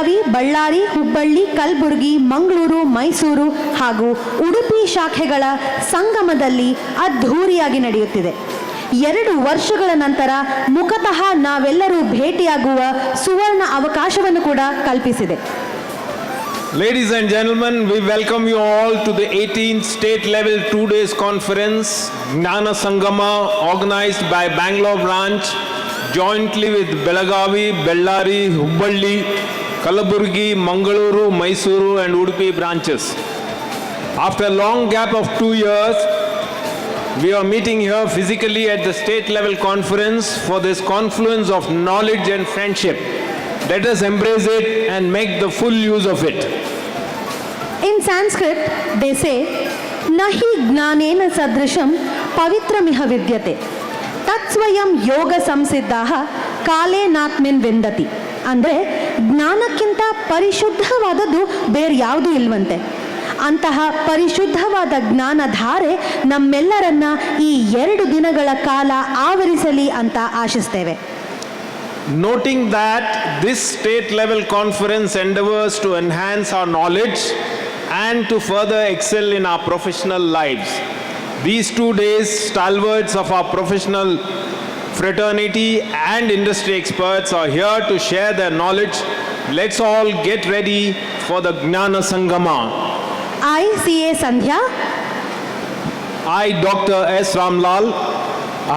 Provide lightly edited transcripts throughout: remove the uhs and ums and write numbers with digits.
ಬೆಳಗಾವಿ, ಬಳ್ಳಾರಿ, ಹುಬ್ಬಳ್ಳಿ, ಕಲಬುರಗಿ, ಮಂಗಳೂರು, ಮೈಸೂರು ಹಾಗೂ ಉಡುಪಿ ಶಾಖೆಗಳ ಸಂಗಮದಲ್ಲಿ ಅದ್ಧೂರಿಯಾಗಿ ನಡೆಯುತ್ತಿದೆ. 2 ವರ್ಷಗಳ ನಂತರ ಮುಖತಃ ನಾವೆಲ್ಲರೂ ಭೇಟಿಯಾಗುವ ಸುವರ್ಣ ಅವಕಾಶವನ್ನು ಕೂಡ ಕಲ್ಪಿಸಿದೆ. Ladies and gentlemen, we welcome you all to the 18th state level 2 days conference, Gnana Sangama, organized by Bangalore branch, jointly with Belagavi, Bellari, Hubballi, Kalaburgi, Mangaluru, Mysuru and Udupi branches. After a long gap of 2 years, we are meeting here physically at the state level conference for this confluence of knowledge and friendship. Let us embrace it and make the full use of it. In Sanskrit, they say, Nahi gnanena sadrisham pavitramih vidyate. Tatsvayam yoga samsiddhaha kale natmin vindati. ಅಂದರೆ ಜ್ಞಾನಕ್ಕಿಂತ ಪರಿಶುದ್ಧವಾದದ್ದು ಬೇರೆ ಯಾವುದೂ ಇಲ್ವಂತೆ. ಅಂತಹ ಪರಿಶುದ್ಧವಾದ ಜ್ಞಾನಧಾರೆ ನಮ್ಮೆಲ್ಲರನ್ನ ಈ 2 ದಿನಗಳ ಕಾಲ ಆವರಿಸಲಿ ಅಂತ ಆಶಿಸ್ತೇವೆ. Noting that this state level conference endeavors to enhance our knowledge and to further excel in our professional lives, these 2 days stalwarts of our professional fraternity and industry experts are here to share their knowledge. Let's all get ready for the Gnana Sangama. I, C.A. Sandhya. I, Dr. S. Ramlal.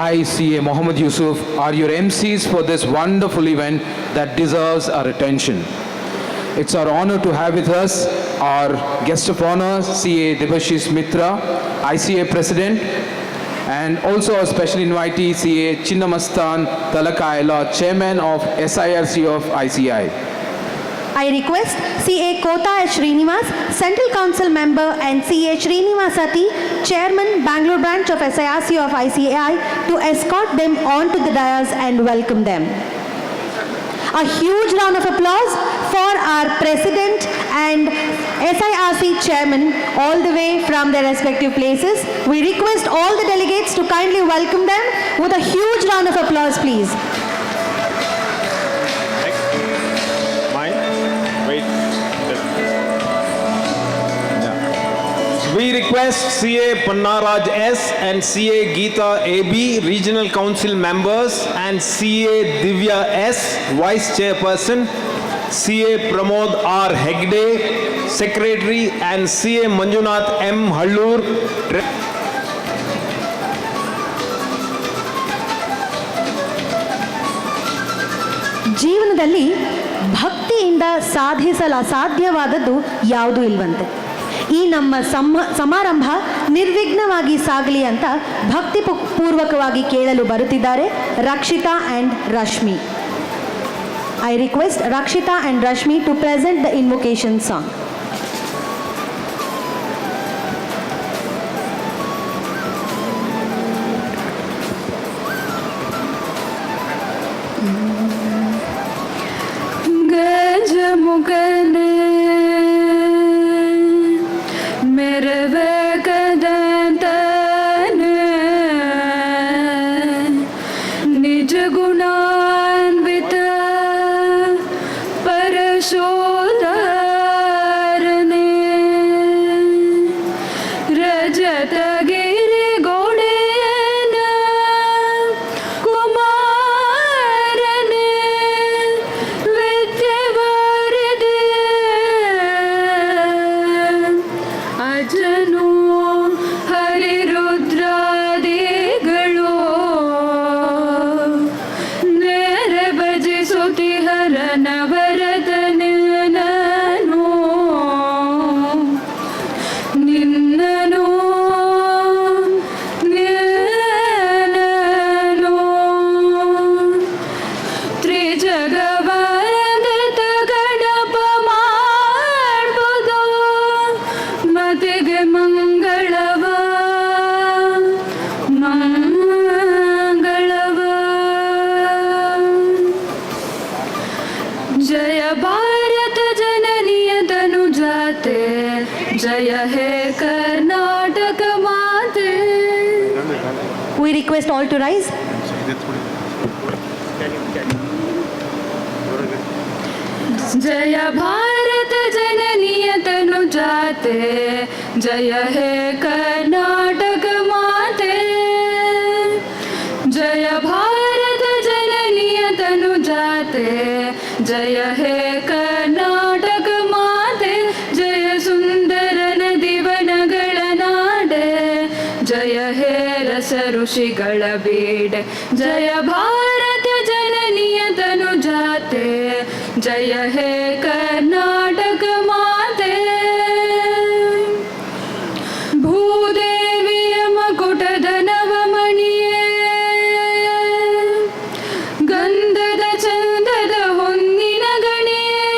I, C.A. Mohammed Yusuf, are your MCs for this wonderful event that deserves our attention. It's our honor to have with us our guest of honor, C.A. Debashis Mitra, ICA President, and also our special invitee, C.A. MasthanT Talakaila, Chairman of SIRC of ICI. I request C.A. Kota Srinivas, Central Council Member, and C.A. Srinivasati, Chairman, Bangalore Branch of SIRC of ICI, to escort them on to the dais and welcome them. A huge round of applause for our President and SIRC Chairman all the way from their respective places. We request all the delegates to kindly welcome them with a huge round of applause, please. We request C.A. Pannaraj S. and C.A. Geeta A.B. Regional Council members and C.A. Divya S. Vice Chairperson, C.A. Pramod R. Hegde, Secretary, and C.A. Manjunath M. Hallur. ಜೀವನದಲ್ಲಿ ಭಕ್ತಿಯಿಂದ ಸಾಧಿಸಲು ಅಸಾಧ್ಯವಾದದ್ದು ಯಾವುದೂ ಇಲ್ವಂತೆ. ಈ ನಮ್ಮ ಸಮಾರಂಭ ನಿರ್ವಿಘ್ನವಾಗಿ ಸಾಗಲಿ ಅಂತ ಭಕ್ತಿ ಪೂರ್ವಕವಾಗಿ ಕೇಳಲು ಬರುತ್ತಿದ್ದಾರೆ Rakshita and Rashmi. I request Rakshita and Rashmi to present the invocation song. ಗಜಮುಖನೇ ನಿಜ ಗುಣಾನ್ವಿತ ಪರಶೋಧರನೆ ರಜತಗಿರಿ ಗೋಡೆಯನ ಕುಮಾರನೆ ವಿದ್ಯೆವರಿದೆ ಅಜನು ಹರಿರುದ್ರಾದಿಗಳು ನೇರೆ ಭಜಿಸುತ್ತಿಹರನ ವರದನನು ನಿನ್ನನು ತ್ರಿಜಗವರದತ ಗಣಪ ಮಾಡ್ಬೋದು ಮತಿಗೆ ಮಂಗಳವ ಮಂಗಳವ ಜಯ ಭಾರತ ಜನನಿಯ ತನುಜಾತೆ ಜಯ ಹೇ ಕರ್ನಾಟಕ ಮಾತೆ. We request all to rise. जय भारत जननीय तनु जाते, जय हे कर्नाटक माते। जय भारत जननीय तनु जाते, जय हे कर्नाटक माते। जय सुंदर नदी वनಗಳ ನಾಡೆ, जय हे रस ಋಷಿಗಳ ಬೀಡೆ। जय भारत जननीय तनु जाते, जय हे कर्नाटक माते। ಭೂದೇವಿಯ ಮಕುಟದ ನವಮಣಿಯೇ, ಗಂಧದ ಚಂದದ ಹೊನ್ನಿನ ಗಣಿಯೇ,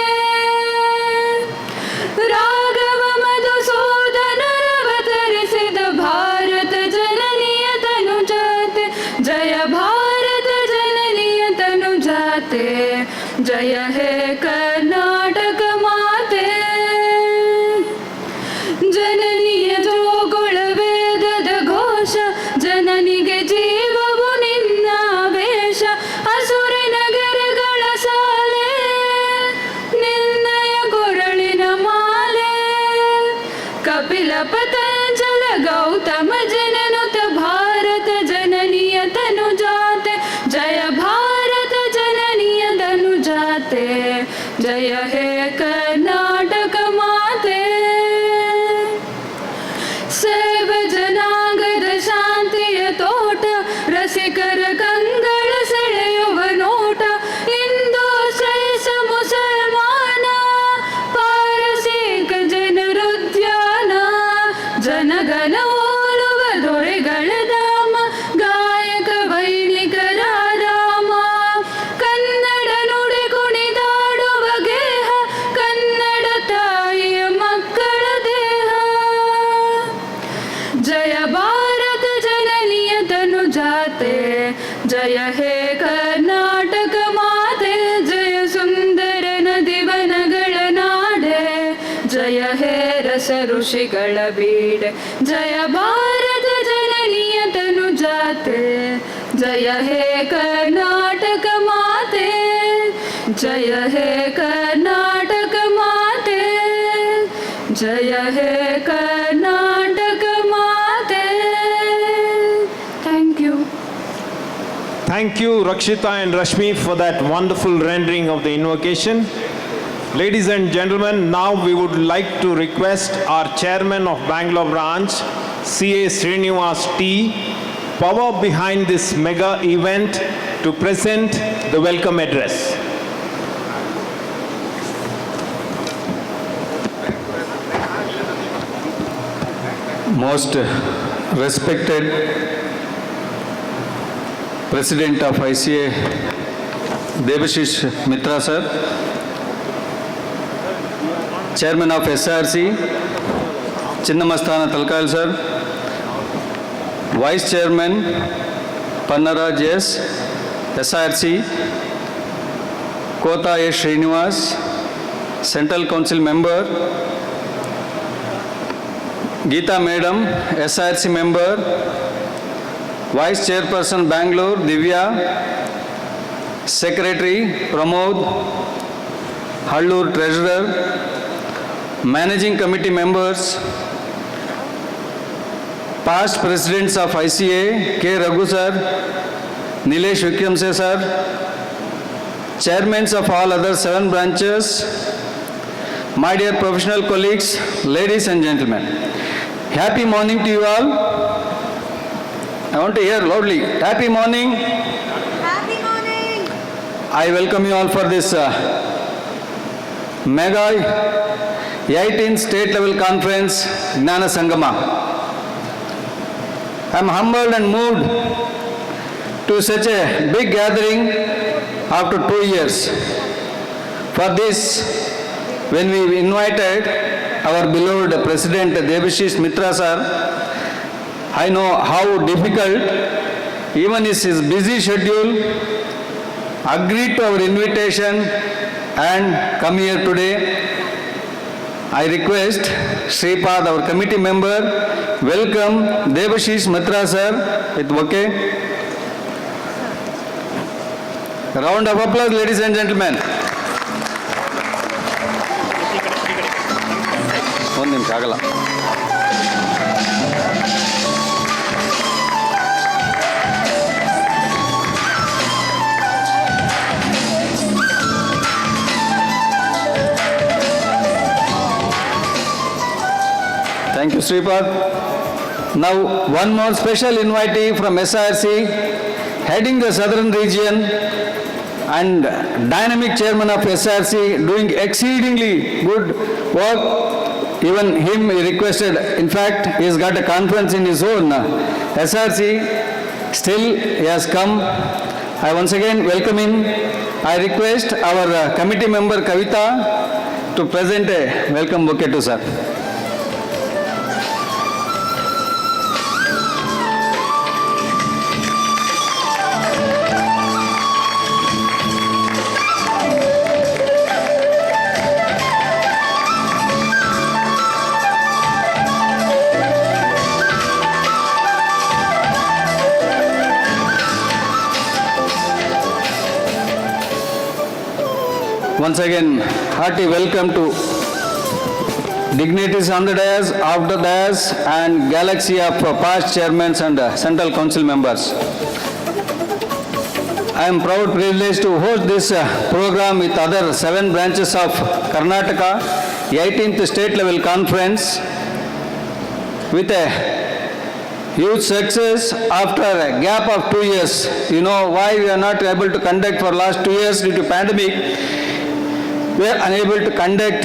ರಾಘವ ಮಧುಸೂದನರವತರಿಸಿದ ಭಾರತ ಜನನಿಯ ತನು ಜಾತೆ। ಜಯ ಭಾರತ ಜನನಿಯ ತನು ಜಾತೆ, जय हे कर्नाटक माते। ಜನನಿಯ ಜೋಗುಳ ವೇದದ ಘೋಷ, ಜನನಿಗೆ ಜೀವವು ನಿನ್ನ ವೇಷ। ಅಸುರ ನಗರಗಳ ಸಾಲೆ, ನಿನ್ನಯ ಕೊರಳಿನ ಮಾಲೆ। ಕಪಿಲ ಪತಂಜಲ ಗೌತಮ ಜನನುತ ಭಾರತ ಜನನಿಯ ತನು ಜಾತೆ। ಜಯ ಭಾರತ ಜನನಿಯ ತನು ಜಾತೆ, जय हे कर्नाटक माते। ಸೇವ ಜನಾಂಗದ ಶಾಂತಿಯ ತೋಟ, ರಸಿಕರ ಕಂಗಳ ಸೆಳೆಯುವ ನೋಟ। ಹಿಂದೂ ಶ್ರೇಷ್ಠ ಮುಸಲ್ಮಾನ, ಪಾರಸೀಕ ಜನರುದ್ಯಾನ। ಜನಗಣ ಓಲುವ ದೊರೆಗಳ ಧಾಮ, ಗಾಯಕ ವೈಣಿಕರ ರಾಮ। ಕನ್ನಡ ನುಡಿ ಕುಣಿದಾಡುವ ಗೇಹ, ಕನ್ನಡ ತಾಯಿಯ ಮಕ್ಕಳ ದೇಹ। जय भारत जननीय तनु जाते, जय हे कर्नाटक माते। जय सुंदर नदी वनಗಳ ನಾಡೆ, जय हे रस ಋಷಿಗಳ ಬೀಡೆ। जय भारत जननीय तनु जाते, जय हे कर्नाटक माते। जय हे कर्नाटक माते, जय हे कर्नाटक माते। Thank you. Thank you, Rakshita and Rashmi, for that wonderful rendering of the invocation. Ladies and gentlemen, now we would like to request our chairman of Bangalore branch, CA Srinivas T, power behind this mega event, to present the welcome address. Most respected President of ICA, Debashis Mitra sir, Chairman of SRC, Chinnamastana Talkal sir, Vice Chairman Pannaraj S, SRC, Kota A. Srinivas, Central Council Member, Geeta Madam, SRC Member, Vice Chairperson Bangalore, Divya, Secretary Pramod, Hallur Treasurer, Managing Committee Members, past Presidents of ICA, K. Raghu sir, Nilesh Vikramse sir, Chairmans of all other 7 branches, my dear professional colleagues, ladies and gentlemen. Happy morning to you all. I want to hear loudly. Happy morning. Happy morning. I welcome you all for this mega 18th state level conference, Gnana Sangama. I am humbled and moved to such a big gathering after 2 years. For this, when we invited our beloved President Debashis Mitra sir, I know how difficult, even his busy schedule, agreed to our invitation and come here today. I request Sripad, our committee member, welcome Debashis Mitra sir with bouquet. Round of applause, ladies and gentlemen. ಆಗಲ್ಲ. Thank you, Sripad. Now, one more special invitee from SRC, heading the southern region and dynamic chairman of SRC, doing exceedingly good work. Even him he requested, in fact, he has got a conference in his own SRC. Still, he has come. I once again welcome him. I request our committee member Kavita to present a welcome bouquet to sir. Once again, hearty welcome to dignitaries on the dais, off the dais, and galaxy of past chairmen and central council members. I am proud privileged to host this program with other 7 branches of Karnataka, 18th state level conference, with a huge success after a gap of 2 years. You know why we are not able to conduct for last 2 years due to pandemic. We are unable to conduct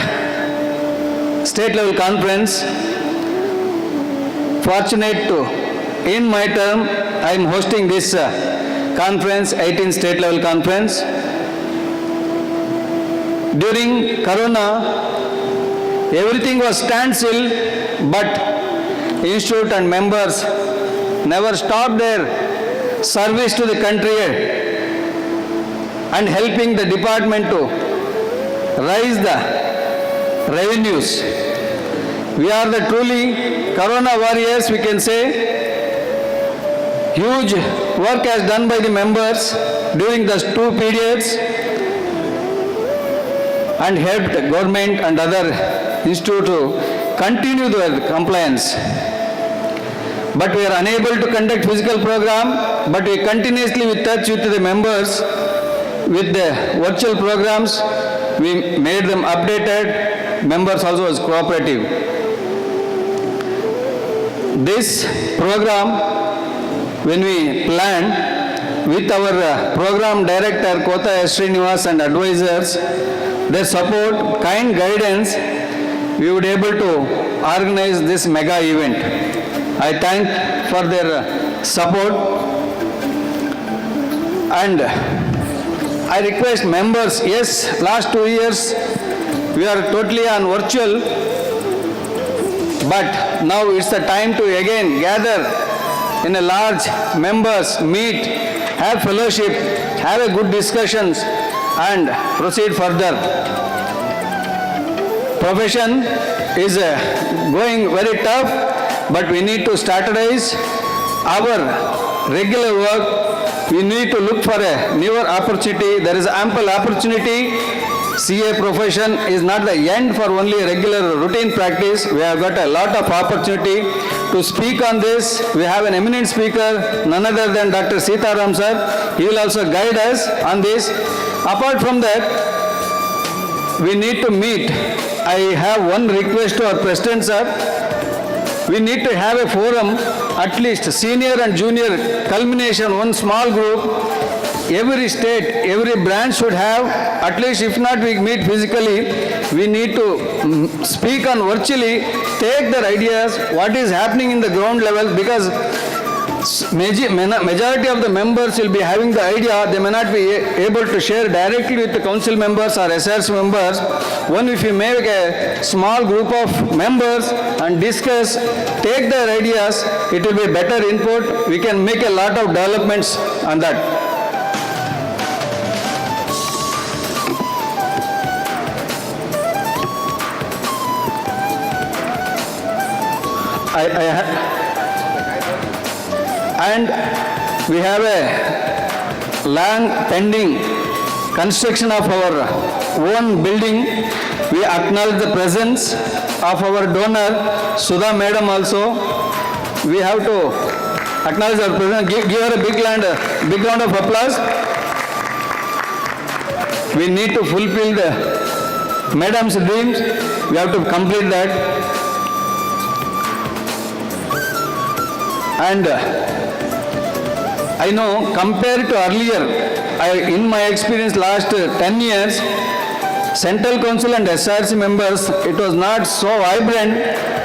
state level conference. Fortunate to, in my term, I am hosting this conference, 18th state level conference. During Corona, everything was standstill, but institute and members never stopped their service to the country and helping the department to raise the revenues. We are the truly Corona warriors, we can say. Huge work has done by the members during those 2 periods and helped government and other institutes to continue their compliance. But we are unable to conduct physical program, but we continuously in touch with the members with the virtual programs. We made them updated. Members also was cooperative. This program, when we planned with our program director Kota Srinivas and advisors, their support, kind guidance, we would able to organize this mega event. I thank for their support, and I request members, yes, last 2 years we are totally on virtual, but now it's the time to again gather in a large members, meet, have fellowship, have a good discussions and proceed further. Profession is going very tough, but we need to strategize our regular work. We need to look for a newer opportunity. There is ample opportunity. CA profession is not the end for only regular routine practice. We have got a lot of opportunity to speak on this. We have an eminent speaker, none other than Dr. Sitaram sir. He will also guide us on this. Apart from that, we need to meet. I have one request to our president sir. We need to have a forum, at least senior and junior culmination, one small group. Every state, every branch should have, at least if not we meet physically, we need to speak on virtually, take their ideas, what is happening in the ground level, because majority of the members will be having the idea, they may not be able to share directly with the council members or SRC members. One, if you make a small group of members and discuss, take their ideas, it will be better input. We can make a lot of developments on that. And we have a long pending construction of our own building We acknowledge the presence of our donor, Sudha Madam also. We have to acknowledge our presence. Give her a big round of applause. We need to fulfill the Madam's dreams. We have to complete that. And I know compared to earlier, in my experience last 10 years, Central Council and SRC members, it was not so vibrant,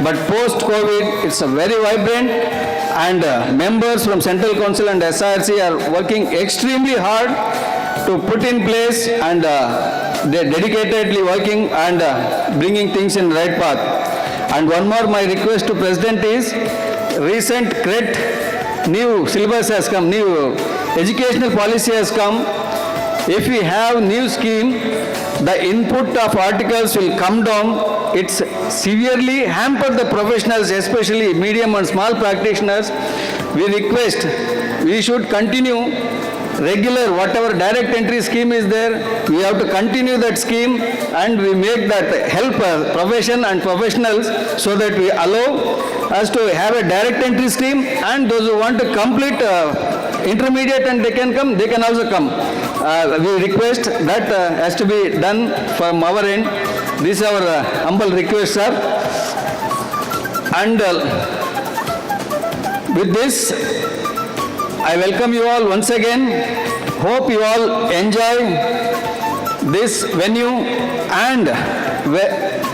but post-COVID, it's a very vibrant, and members from Central Council and SRC are working extremely hard to put in place, and they're dedicatedly working and bringing things in the right path. And one more, my request to President is, recent CRET, new syllabus has come, new educational policy has come. If we have new scheme, the input of articles will come down. It's severely hampered the professionals, especially medium and small practitioners. We request, we should continue regular, whatever direct entry scheme is there, we have to continue that scheme, and we make that help profession and professionals, so that we allow us to have a direct entry scheme, and those who want to complete intermediate and they can come, they can also come. We request that has to be done from our end. This is our humble request, sir. And with this, I welcome you all once again. Hope you all enjoy this venue and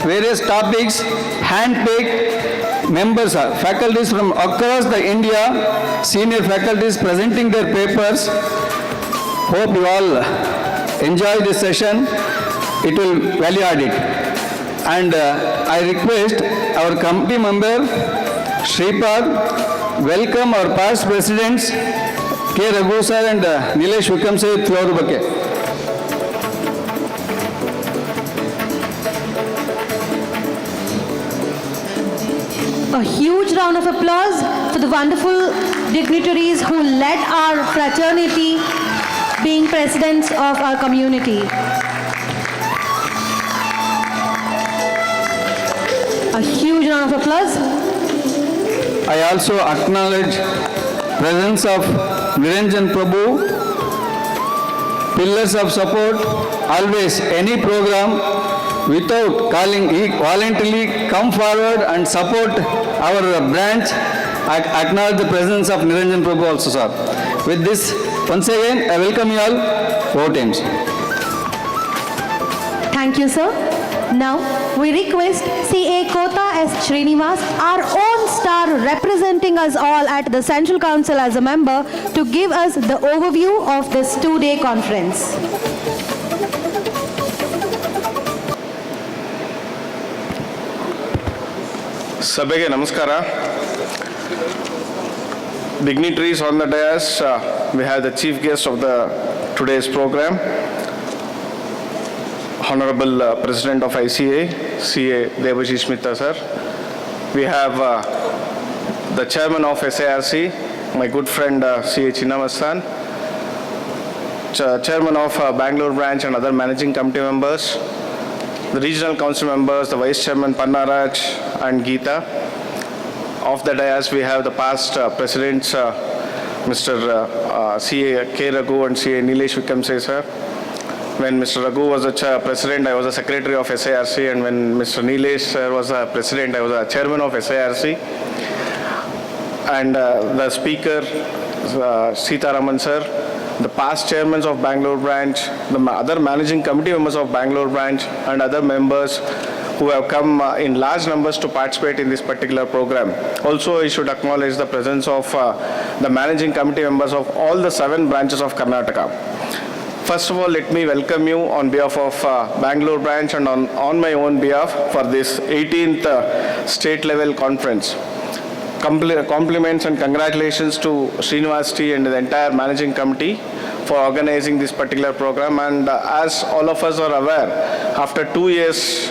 various topics, hand-picked members, faculties from across the India, senior faculties presenting their papers. Hope you all enjoy this session. It will value add it. And I request our committee member, Shripad, welcome our past presidents, K. Raghu sir and Nilesh Vikram sir, floor bucket. A huge round of applause for the wonderful dignitaries who led our fraternity, being presidents of our community. A huge round of applause. I also acknowledge presence of Niranjan Prabhu, pillars of support, always any program without calling, he voluntarily come forward and support our branch. I acknowledge the presence of Niranjan Prabhu also, sir. With this, once again, I welcome you all. Over teams. Thank you, sir. Now, we request CA Kota S. Srinivas, our own star representing us all at the Central Council as a member, to give us the overview of this two-day conference. Sabhege Namaskara. Dignitaries on the dais, we have the chief guest of today's program, Honorable President of ICA, CA Debashis Mitra sir. We have the Chairman of SARC, my good friend CA MasthanT, Chairman of Bangalore branch and other managing committee members, the regional council members, the Vice Chairman Pannaraj and Geeta. Of the dais, we have the past presidents, Mr. CA K. Raghu and CA Nilesh Vikram sir. When Mr. Raghu was the president, I was the secretary of SARC, and when Mr. Nilesh sir was the president, I was the chairman of SARC. And the speaker, Sitaraman sir, the past chairmen of Bangalore branch, the other managing committee members of Bangalore branch, and other members who have come in large numbers to participate in this particular program. Also, I should acknowledge the presence of the managing committee members of all the 7 branches of Karnataka. First of all, let me welcome you on behalf of Bangalore branch and on my own behalf for this 18th state level conference. Compliments and congratulations to Srinivas and the entire managing committee for organizing this particular program. And as all of us are aware, after 2 years,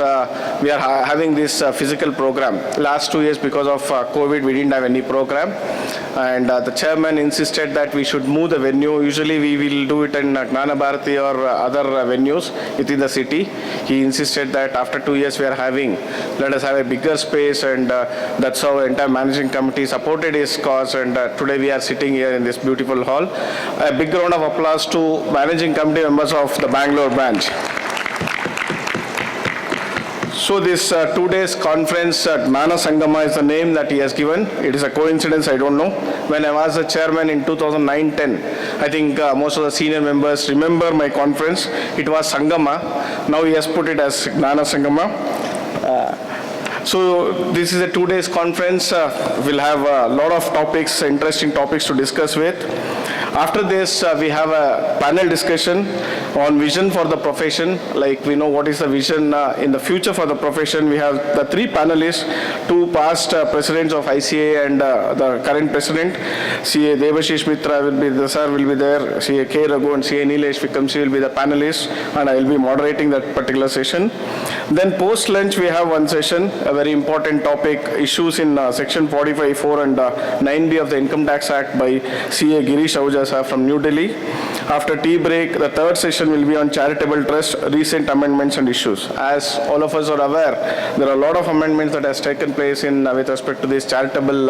we are having this physical program. Last 2 years, because of COVID, we didn't have any program. And the chairman insisted that we should move the venue. Usually we will do it in Gnana Bharati or other venues within the city. He insisted that after 2 years we are having, let us have a bigger space, and that's how the entire managing committee supported his cause, and today we are sitting here in this beautiful hall. A big round of applause to managing committee members of the Bangalore branch. So this 2 days conference, Gnana Sangama is the name that he has given. It is a coincidence, I don't know. When I was the chairman in 2009-10, I think most of the senior members remember my conference. It was Sangama. Now he has put it as Gnana Sangama. So this is a 2 days conference. We'll have a lot of topics, interesting topics to discuss with. After this, we have a panel discussion on vision for the profession. Like we know what is the vision in the future for the profession. We have the 3 panelists, 2 past presidents of ICA and the current president. CA Debashis Mitra will be the sir will be there. CA K Raghu and CA Nilesh Vikamsi will be the panelists, and I will be moderating that particular session. Then post lunch we have one session, a very important topic, issues in section 45(4) and 9B of the Income Tax Act by CA Girish Ahuja sir from New Delhi. After tea break, the third session will be on charitable trust, recent amendments and issues. As all of us are aware, there are a lot of amendments that has taken place in with respect to this charitable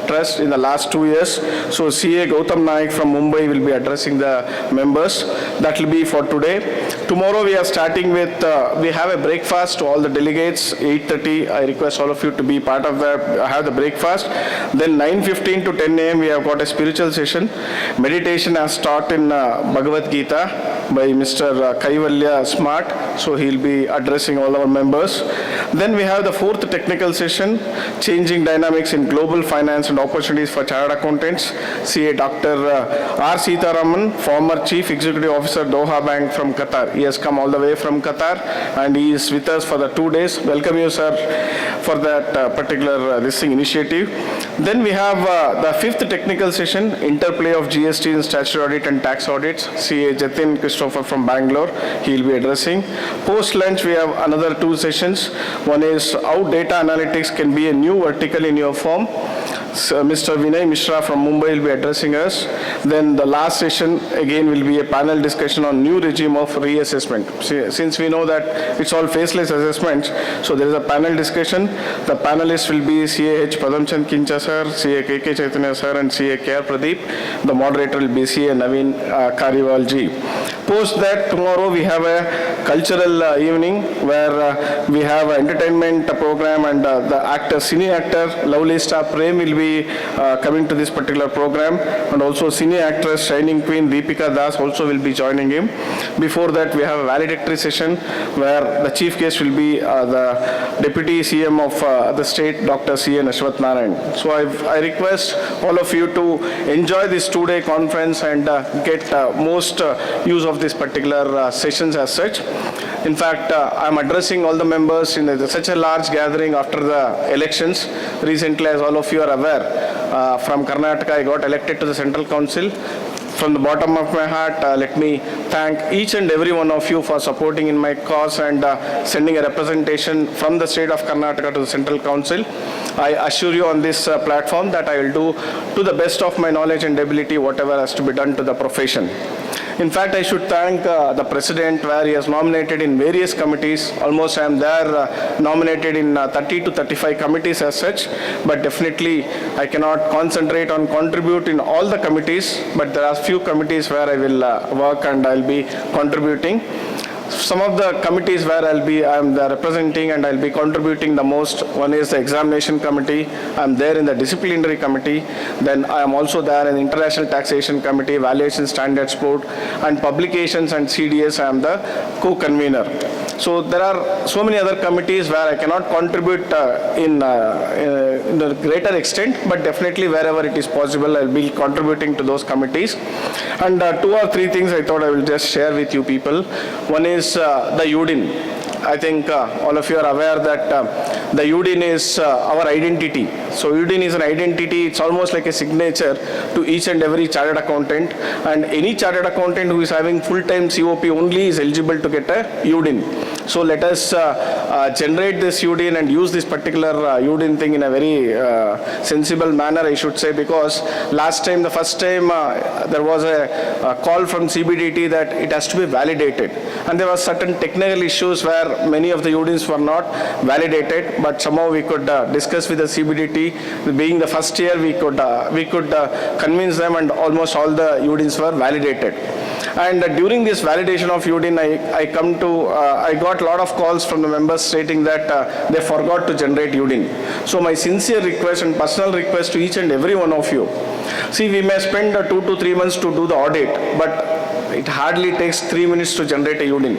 trust in the last 2 years. So CA Gautam Naik from Mumbai will be addressing the members. That will be for today. Tomorrow we are starting with, we have a breakfast to all the delegates, 8:30. I request all of you to be part of that, have the breakfast. Then 9:15 to 10 a.m. we have got a spiritual session. Meditation has taught in Bhagavad Gita by Mr. Kaivalya Smart. So he'll be addressing all our members. Then we have the 4th technical session, changing dynamics in global finance and opportunities for chartered accountants. CA Dr. R. Sitaraman, former Chief Executive Officer, Doha Bank from Qatar. He has come all the way from Qatar and he is with us for the 2 days. Welcome you, sir, for that particular initiative. Then we have the 5th technical session, interplay of GST in statutory audit and tax audits. CA Jatin Christopher from Bangalore, he will be addressing. Post lunch we have another 2 sessions. One is how data analytics can be a new vertical in your firm. So Mr. Vinay Mishra from Mumbai will be addressing us. Then the last session again will be a panel discussion on new regime of reassessment. Since we know that it's all faceless assessments, so there is a panel discussion. The panelists will be CA H. Padamchand Kincha sir, CA KK Chaitanya sir and CA KR Pradeep. The moderator will be CA Naveen Kariwal ji. Post that, tomorrow we have a cultural evening where we have an entertainment program, and the actor, cine actor Lovely Star Prem will be coming to this particular program, and also cine actress Shining Queen Deepika Das also will be joining him. Before that we have a valedictory session where the chief guest will be the Deputy CM of the state, Dr. C.N. Ashwath Narayan. So I request all of you to enjoy this 2-day conference and get most use of this particular sessions as such. In fact, I'm addressing all the members in such a large gathering after the elections. Recently, as all of you are aware, from Karnataka, I got elected to the Central Council. From the bottom of my heart, let me thank each and every one of you for supporting in my cause and sending a representation from the state of Karnataka to the Central Council. I assure you on this platform that I will do to the best of my knowledge and ability whatever has to be done to the profession. In fact, I should thank the president where he has nominated in various committees. Almost I am there nominated in 30 to 35 committees as such, but definitely I cannot concentrate on contribute in all the committees, but there are few committees where I will work and I will be contributing. Some of the committees where I am representing and I'll be contributing the most. One is the examination committee. I'm there in the disciplinary committee. Then I am also there in the international taxation committee, valuation standards board, and publications and CDS. I am the co-convener. So there are so many other committees where I cannot contribute in a greater extent, but definitely wherever it is possible, I'll be contributing to those committees. And 2 or 3 things I thought I will just share with you people. One is the UDIN. I think all of you are aware that the UDIN is our identity. So UDIN is an identity, it's almost like a signature to each and every chartered accountant, and any chartered accountant who is having full-time COP only is eligible to get a UDIN. So let us generate this UDIN and use this particular UDIN thing in a very sensible manner, I should say, because last time, the first time, there was a call from CBDT that it has to be validated. And there were certain technical issues where many of the UDINs were not validated, but somehow we could discuss with the CBDT. Being the first year, we could convince them, and almost all the UDINs were validated. And during this validation of UDIN, I got a lot of calls from the members stating that they forgot to generate UDIN. So my sincere request and personal request to each and every one of you, see, we may spend 2 to 3 months to do the audit, but it hardly takes 3 minutes to generate a UDIN,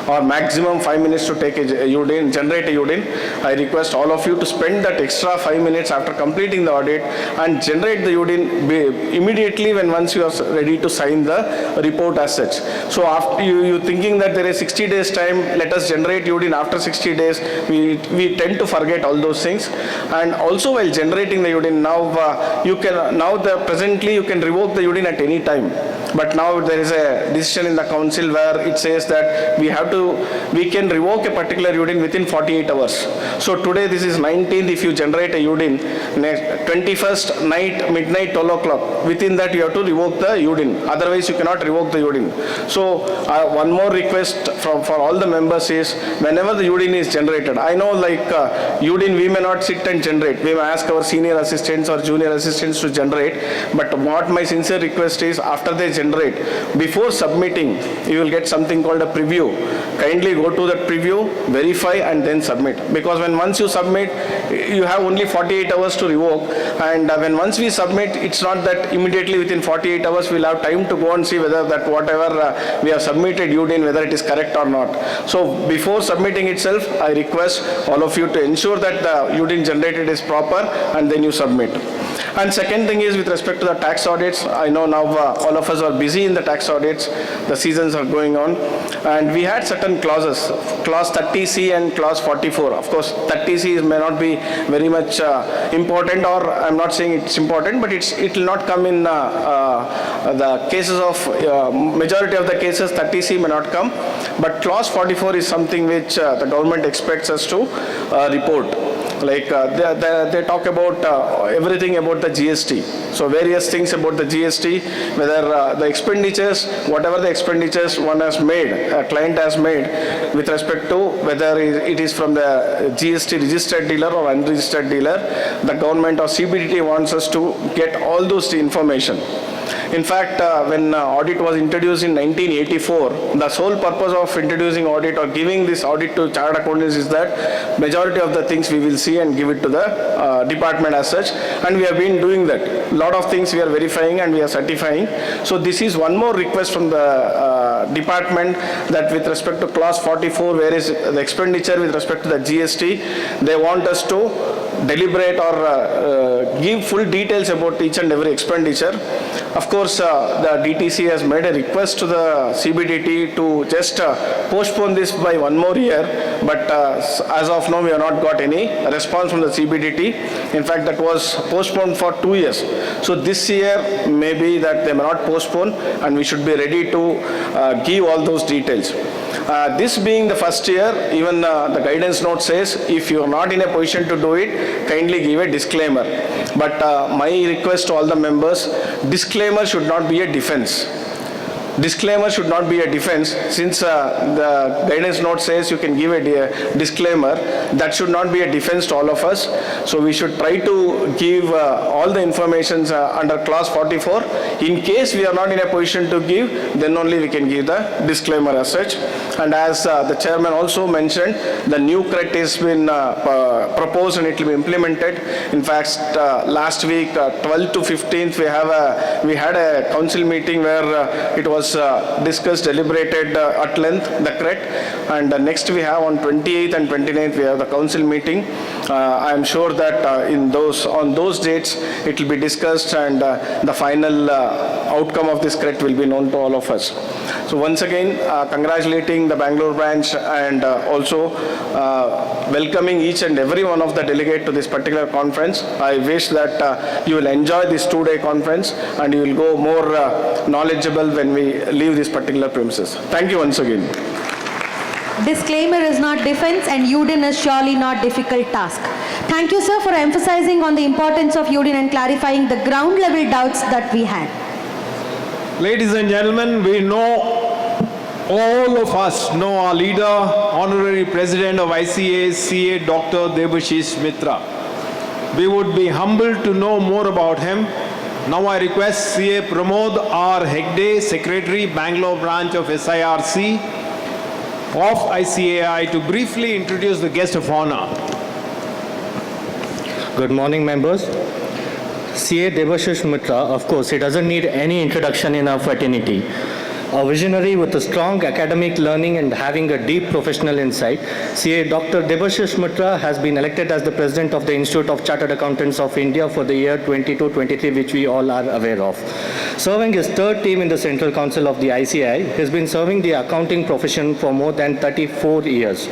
or maximum 5 minutes to take a UDIN, generate a UDIN. I request all of you to spend that extra 5 minutes after completing the audit and generate the UDIN immediately once you are ready to sign the report as such. So after you thinking that there is 60 days time, let us generate UDIN after 60 days, we tend to forget all those things. And also while generating the UDIN, presently you can revoke the UDIN at any time. But now there is a decision in the council where it says that we can revoke a particular UDIN within 48 hours. So today this is 19th, if you generate a UDIN, 21st night, midnight, 12 o'clock, within that you have to revoke the UDIN. Otherwise you cannot revoke the UDIN. So one more request for all the members is, whenever the UDIN is generated, I know like UDIN we may not sit and generate. We may ask our senior assistants or junior assistants to generate. But what my sincere request is, after they generate, before submitting, you will get something called a preview. Kindly go to that preview, verify, and then submit. Because once you submit, you have only 48 hours to revoke. And once we submit, it's not that immediately within 48 hours we'll have time to go and see whether that whatever we have submitted UDIN, whether it is correct or not. So before submitting itself, I request all of you to ensure that the UDIN generated is proper, and then you submit. And second thing is with respect to the tax audits. I know now all of us are busy in the tax audits. The seasons are going on. And we had certain clauses, clause 30C and clause 44. Of course, 30C may not be very much important, or I'm not saying it's important, but it will not come in the cases of, majority of the cases 30C may not come. But clause 44 is something which the government expects us to report. Like they talk about everything about the GST. So various things about the GST, whether the expenditures, whatever the expenditures one has made, a client has made with respect to whether it is from the GST registered dealer or unregistered dealer, the government or CBDT wants us to get all those information. In fact, when audit was introduced in 1984, the sole purpose of introducing audit or giving this audit to chartered accountants is that majority of the things we will see and give it to the department as such, and we have been doing that. A lot of things we are verifying and we are certifying. So this is one more request from the department, that with respect to clause 44, where is the expenditure with respect to the GST, they want us to deliberate or give full details about each and every expenditure. Of course, the DTC has made a request to the CBDT to just postpone this by 1 more year, but as of now we have not got any response from the CBDT. In fact, that was postponed for 2 years. So this year maybe that they may not postpone, and we should be ready to give all those details. This being the first year, even the guidance note says, if you are not in a position to do it, kindly give a disclaimer. But my request to all the members, disclaimer should not be a defense. Disclaimer should not be a defense. Since the guidance note says you can give a disclaimer, that should not be a defense to all of us. So we should try to give all the information under clause 44. In case we are not in a position to give, then only we can give the disclaimer as such. And as the chairman also mentioned, the new CRET has been proposed and it will be implemented. In fact, last week, 12th to 15th, we had a council meeting where it was was discussed, deliberated at length, the CRET, and next we have on 28th and 29th we have the council meeting. I am sure that on those dates it will be discussed, and the final outcome of this CRET will be known to all of us. So once again, congratulating the Bangalore branch, and also welcoming each and every one of the delegate to this particular conference. I wish that you will enjoy this two-day conference, and you will go more knowledgeable when we leave this particular premises. Thank you once again. Disclaimer is not defense, and UDIN is surely not difficult task. Thank you, sir, for emphasizing on the importance of UDIN and clarifying the ground level doubts that we had. Ladies and gentlemen, we know, all of us know our leader, Honorary President of ICA, CA Dr. Debashis Mitra. We would be humbled to know more about him. Now I request CA Pramod R. Hegde, Secretary, Bangalore branch of SIRC of ICAI, to briefly introduce the guest of honor. Good morning, members. CA Debashis Mitra, of course, he doesn't need any introduction in our fraternity. A visionary with a strong academic learning and having a deep professional insight, CA Dr. Debashis Mitra has been elected as the President of the Institute of Chartered Accountants of India for the year 22-23, which we all are aware of. Serving his third term in the Central Council of the ICAI, he has been serving the accounting profession for more than 34 years.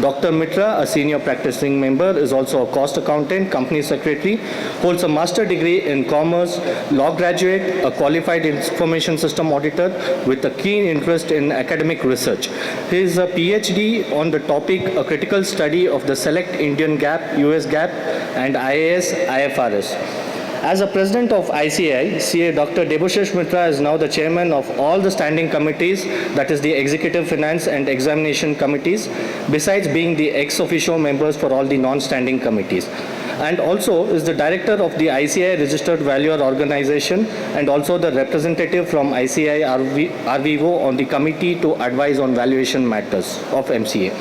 Dr. Mitra, a senior practicing member, is also a cost accountant, company secretary, holds a master degree in commerce, law graduate, a qualified information system auditor with a keen interest in academic research. He is a PhD on the topic, a critical study of the select Indian GAAP, US GAAP, and IAS, IFRS. As a president of ICAI, CA Dr. Debashis Mitra is now the chairman of all the standing committees, that is the executive finance and examination committees, besides being the ex officio members for all the non-standing committees. And also is the director of the ICAI Registered Valuer Organization, and also the representative from ICAI RVO on the committee to advise on valuation matters of MCA.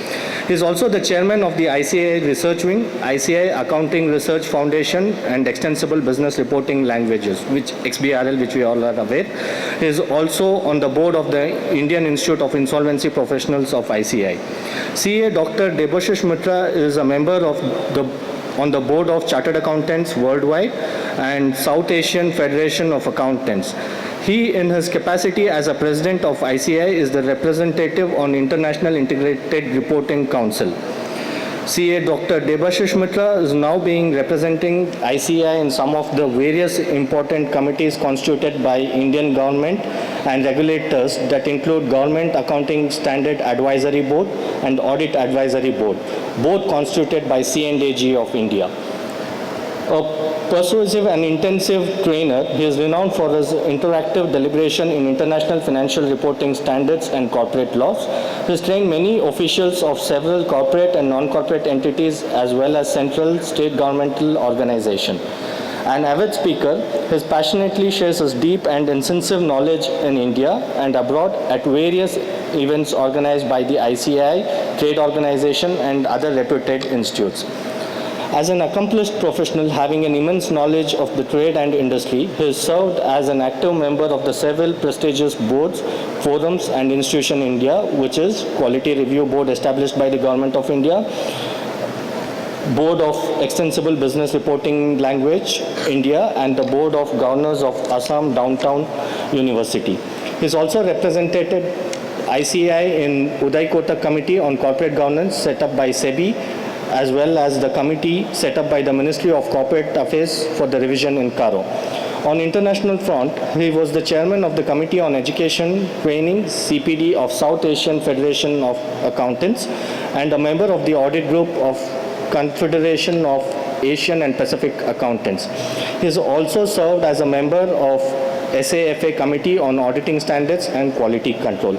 He is also the chairman of the ICAI Research Wing, ICAI Accounting Research Foundation, and Extensible Business Reporting Languages, which XBRL, which we all are aware. He is also on the board of the Indian Institute of Insolvency Professionals of ICAI. CA Dr. Debashis Mitra is a member on the board of Chartered Accountants Worldwide and South Asian Federation of Accountants. He, in his capacity as a president of ICAI, is the representative on International Integrated Reporting Council. CA Dr. Debashis Mitra is now being representing ICAI in some of the various important committees constituted by Indian government and regulators that include Government Accounting Standard Advisory Board and Audit Advisory Board, both constituted by C&AG of India. A persuasive and intensive trainer, he is renowned for his interactive deliberation in international financial reporting standards and corporate laws. He has trained many officials of several corporate and non-corporate entities as well as central state governmental organizations. An avid speaker, he passionately shares his deep and intensive knowledge in India and abroad at various events organized by the ICAI, trade organization, and other reputed institutes. As an accomplished professional having an immense knowledge of the trade and industry, he has served as an active member of the several prestigious boards, forums, and institutions in India, which is Quality Review Board established by the Government of India, Board of Extensible Business Reporting Language, India, and the Board of Governors of Assam Downtown University. He has also represented ICAI in Uday Kotak Committee on Corporate Governance set up by SEBI, as well as the committee set up by the Ministry of Corporate Affairs for the revision in Karo. On international front, he was the chairman of the Committee on Education, Training, CPD of South Asian Federation of Accountants, and a member of the audit group of Confederation of Asian and Pacific Accountants. He has also served as a member of SAFA Committee on Auditing Standards and Quality Control.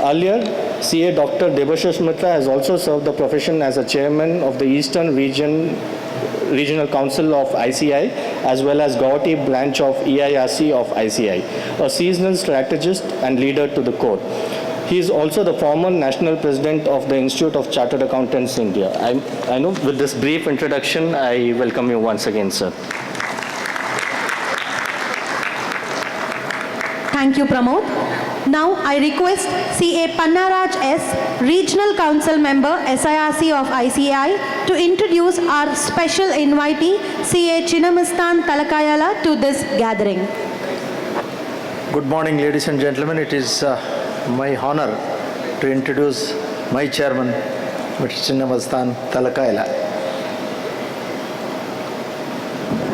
Earlier, CA Dr. Debashis Mitra has also served the profession as a chairman of the Eastern Regional Council of ICAI, as well as Guwahati branch of EIRC of ICAI, a seasonal strategist and leader to the core. He is also the former national president of the Institute of Chartered Accountants India. I know with this brief introduction, I welcome you once again, sir. Thank you, Pramod. Now I request CA Pannaraj S, Regional Council Member, SIRC of ICAI, to introduce our special invitee, CA MasthanT Talakayala, to this gathering. Good morning, ladies and gentlemen. It is my honor to introduce my chairman, Mr. MasthanT Talakayala.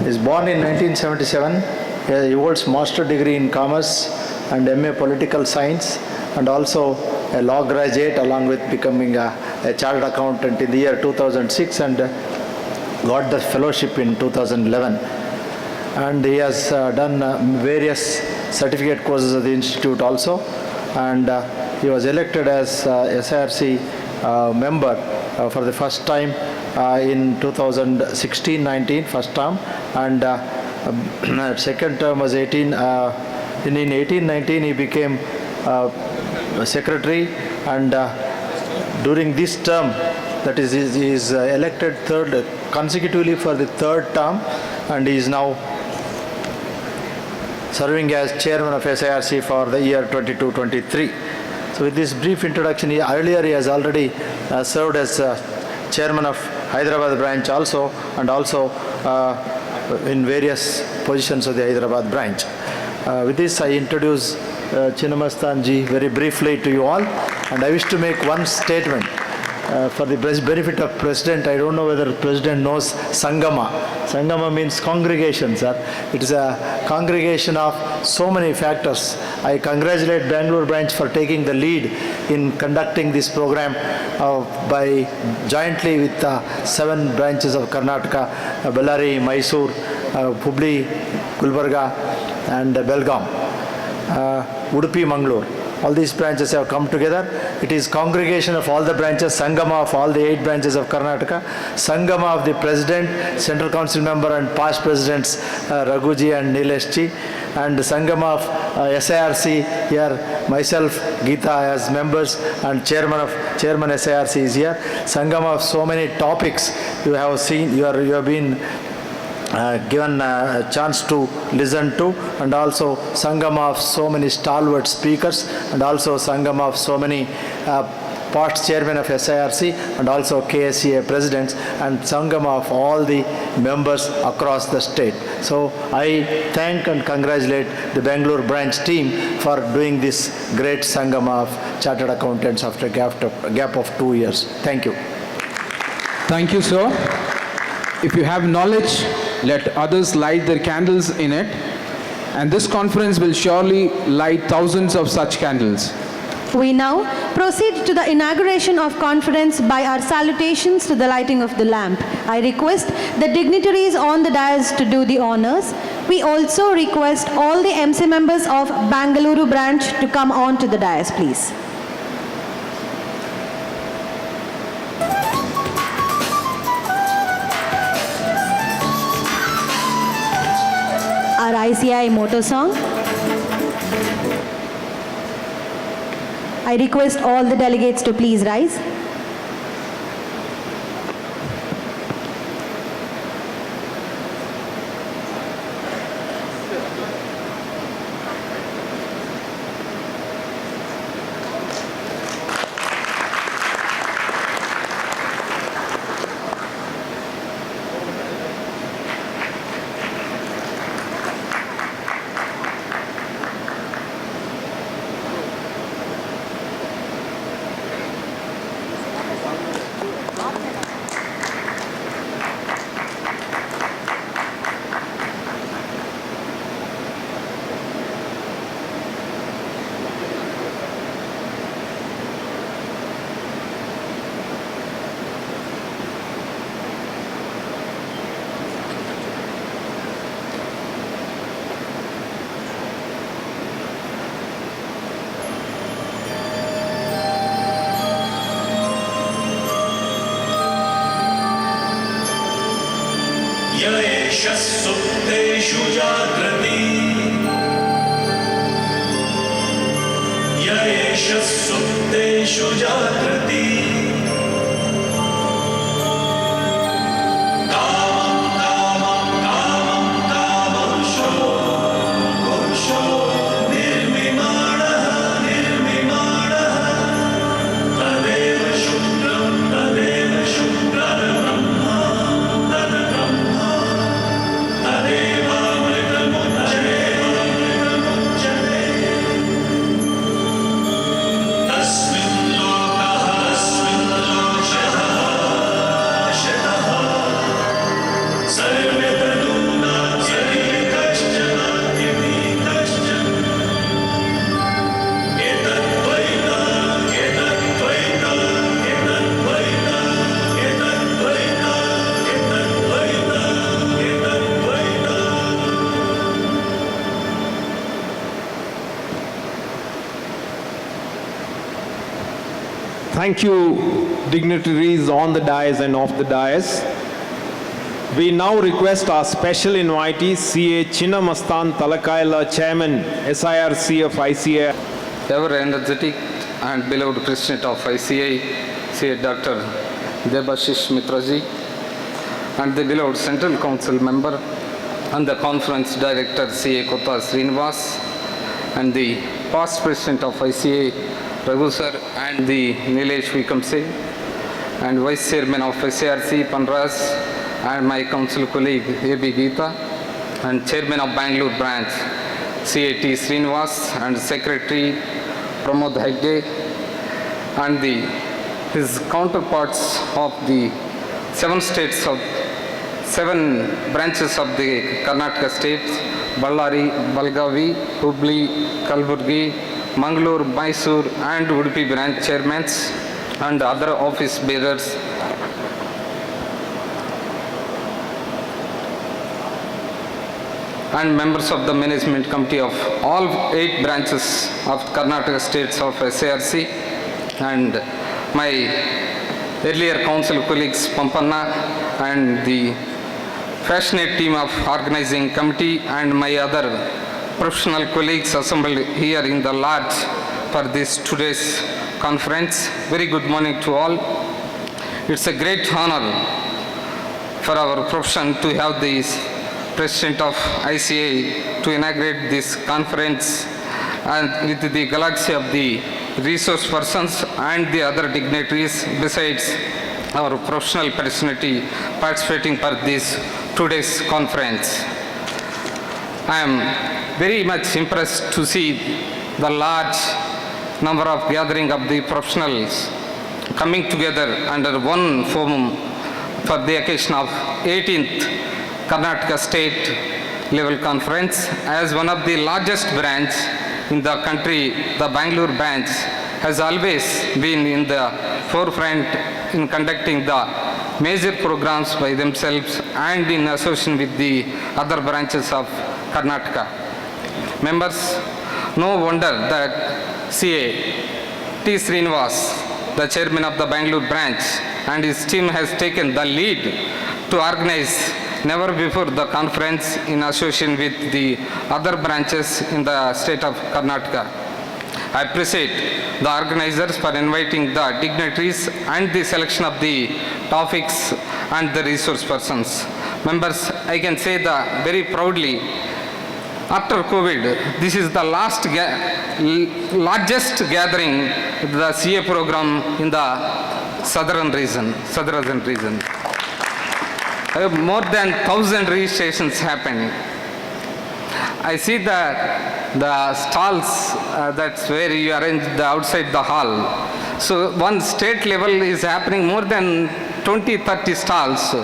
He is born in 1977. He holds master degree in commerce and MA political science, and also a law graduate, along with becoming a chartered accountant in the year 2006, and got the fellowship in 2011. And he has done various certificate courses at the institute also, and he was elected as SIRC member for the first time in 2016-19, first term, and second term was 18. In 18-19 he became secretary, and during this term, that is, he is elected consecutively for the third term, and he is now serving as chairman of SIRC for the year 22-23. So with this brief introduction, earlier he has already served as chairman of Hyderabad branch also, and also in various positions of the Hyderabad branch. With this, I introduce MasthanT ji very briefly to you all, and I wish to make one statement for the benefit of President. I don't know whether the President knows Sangama. Sangama means congregation, sir. It is a congregation of so many factors. I congratulate Bangalore branch for taking the lead in conducting this program by jointly with 7 branches of Karnataka, Bellary, Mysore, Hubli, Gulbarga, and Belgaum, Udupi, Mangalore. All these branches have come together. It is congregation of all the branches, Sangama of all the 8 branches of Karnataka, Sangama of the President, Central Council member and past Presidents Raghuji and Nileshji, and Sangama of SIRC, here myself, Geeta as members, and Chairman SIRC is here. Sangama of so many topics you have seen, you have been given a chance to listen to, and also Sangama of so many stalwart speakers, and also Sangama of so many past chairman of SIRC, and also KSCA presidents, and Sangama of all the members across the state. So I thank and congratulate the Bangalore branch team for doing this great Sangama of chartered accountants after a gap of 2 years. Thank you. Thank you, sir. If you have knowledge, let others light their candles in it, and this conference will surely light thousands of such candles. We now proceed to the inauguration of conference by our salutations to the lighting of the lamp. I request the dignitaries on the dais to do the honors. We also request all the MC members of Bangalore branch to come on to the dais, please. Our ICI motto song. I request all the delegates to please rise. सुप्तेषु जाग्रति य एष सुप्तेषु जाग्रति कामं कामं कामं कामं पुरुषो निर्मितो Thank you, dignitaries on the dais and off the dais. We now request our special invitee, CA MasthanT Talakaila, Chairman, SIRC of ICA. Ever energetic and beloved President of ICA, CA Dr. Debashis Mitra ji, and the beloved Central Council member and the Conference Director, CA Kota Srinivas, and the past President of ICA, Raghu sir, and the Nilesh Vikamse, and Vice Chairman of SIRC, Panras, and my council colleague, A.B. Geeta, and Chairman of Bangalore branch, C.A.T. Srinivas, and Secretary Pramod Hegde, and his counterparts of the 7 branches of the Karnataka states, Ballari, Balgavi, Hubli, Kalburgi, Mangalore, Mysore, and Udupi branch chairmen, and other office bearers. And members of the management committee of all 8 branches of Karnataka states of SIRC, and my earlier council colleagues Pampanna and the passionate team of organizing committee, and my other professional colleagues assembled here in the lodge for this today's conference. Very good morning to all. It's a great honor for our profession to have this President of ICA to inaugurate this conference, and with the galaxy of the resource persons and the other dignitaries besides our professional personality participating for this today's conference. I am very much impressed to see the large number of gathering of the professionals coming together under one forum for the occasion of 18th Karnataka State Level Conference. As one of the largest branch in the country, the Bangalore branch has always been in the forefront in conducting the major programs by themselves and in association with the other branches of Karnataka. Members, no wonder that CA T. Srinivas, the chairman of the Bangalore branch, and his team has taken the lead to organize never before the conference in association with the other branches in the state of Karnataka. I appreciate the organizers for inviting the dignitaries and the selection of the topics and the resource persons. Members, I can say that very proudly, after COVID, this is the largest gathering, the CA program in the southern region. More than 1,000 registrations happened. I see that the stalls, that's where you arrange the outside the hall. So one state level is happening, more than 20-30 stalls.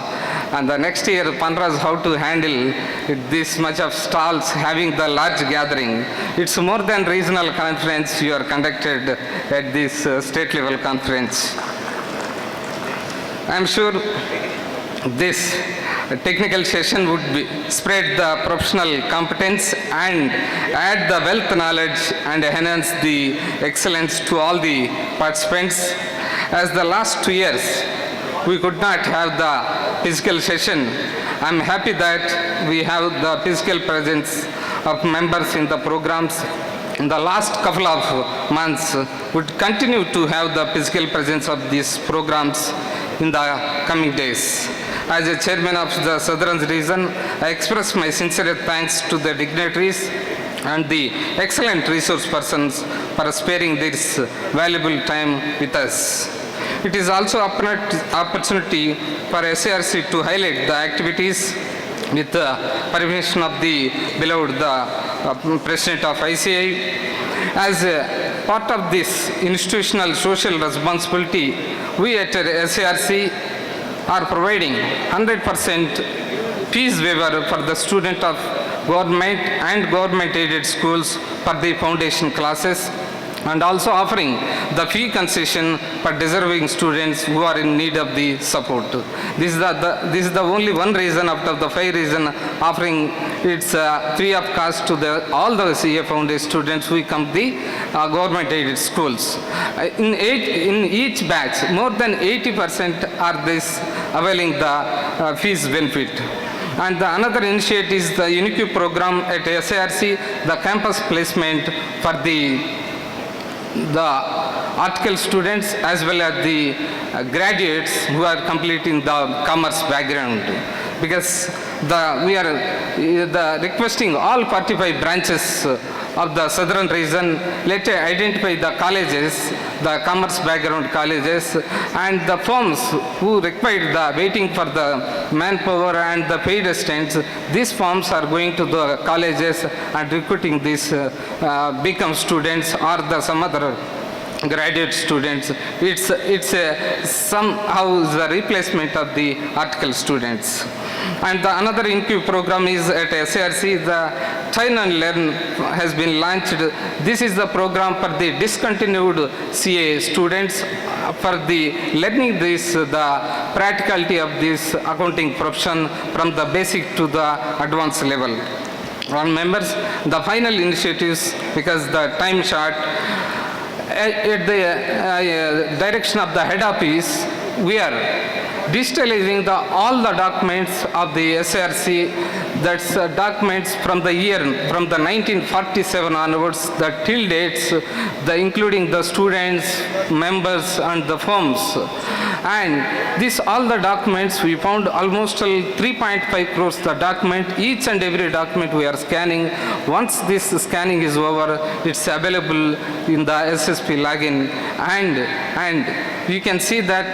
And the next year, Panras, how to handle this much of stalls having the large gathering. It's more than regional conference you are conducted at this state level conference. I'm sure this technical session would spread the professional competence and add the wealth knowledge and enhance the excellence to all the participants. As the last 2 years, we could not have the physical session. I'm happy that we have the physical presence of members in the programs. In the last couple of months, would continue to have the physical presence of these programs in the coming days. As a chairman of the Southern region, I express my sincere thanks to the dignitaries and the excellent resource persons for sparing this valuable time with us. It is also an opportunity for SIRC to highlight the activities with the permission of the beloved President of ICA. As a part of this institutional social responsibility, we at SIRC are providing 100% fees waiver for the student of government and government-aided schools for the foundation classes, and also offering the fee concession for deserving students who are in need of the support. This is the only one reason out of the 5 reasons offering it's free of cost to all the CA Foundation students who come the government aided schools. In each batch, more than 80% are this availing the fees benefit. And another initiative is the unique program at SARC, the campus placement for the article students as well as the graduates who are completing the commerce background. Because we are requesting all 45 branches of the southern region, let us identify the colleges, the commerce background colleges, and the firms who require the waiting for the manpower and the paid assistants. These firms are going to the colleges and recruiting these become students or some other graduate students. It's somehow the replacement of the article students. And another INCUBE program is at SARC, the Train and Learn has been launched. This is the program for the discontinued CA students for the learning the practicality of this accounting profession from the basic to the advanced level. All members, the final initiatives, because the time short, at the direction of the head office, we are digitalizing all the documents of the SRC, that's documents from the 1947 onwards, the till dates, including the students, members and the firms. And all the documents, we found almost 3.5 crores the document. Each and every document we are scanning. Once this scanning is over, it's available in the SSP login. And you can see that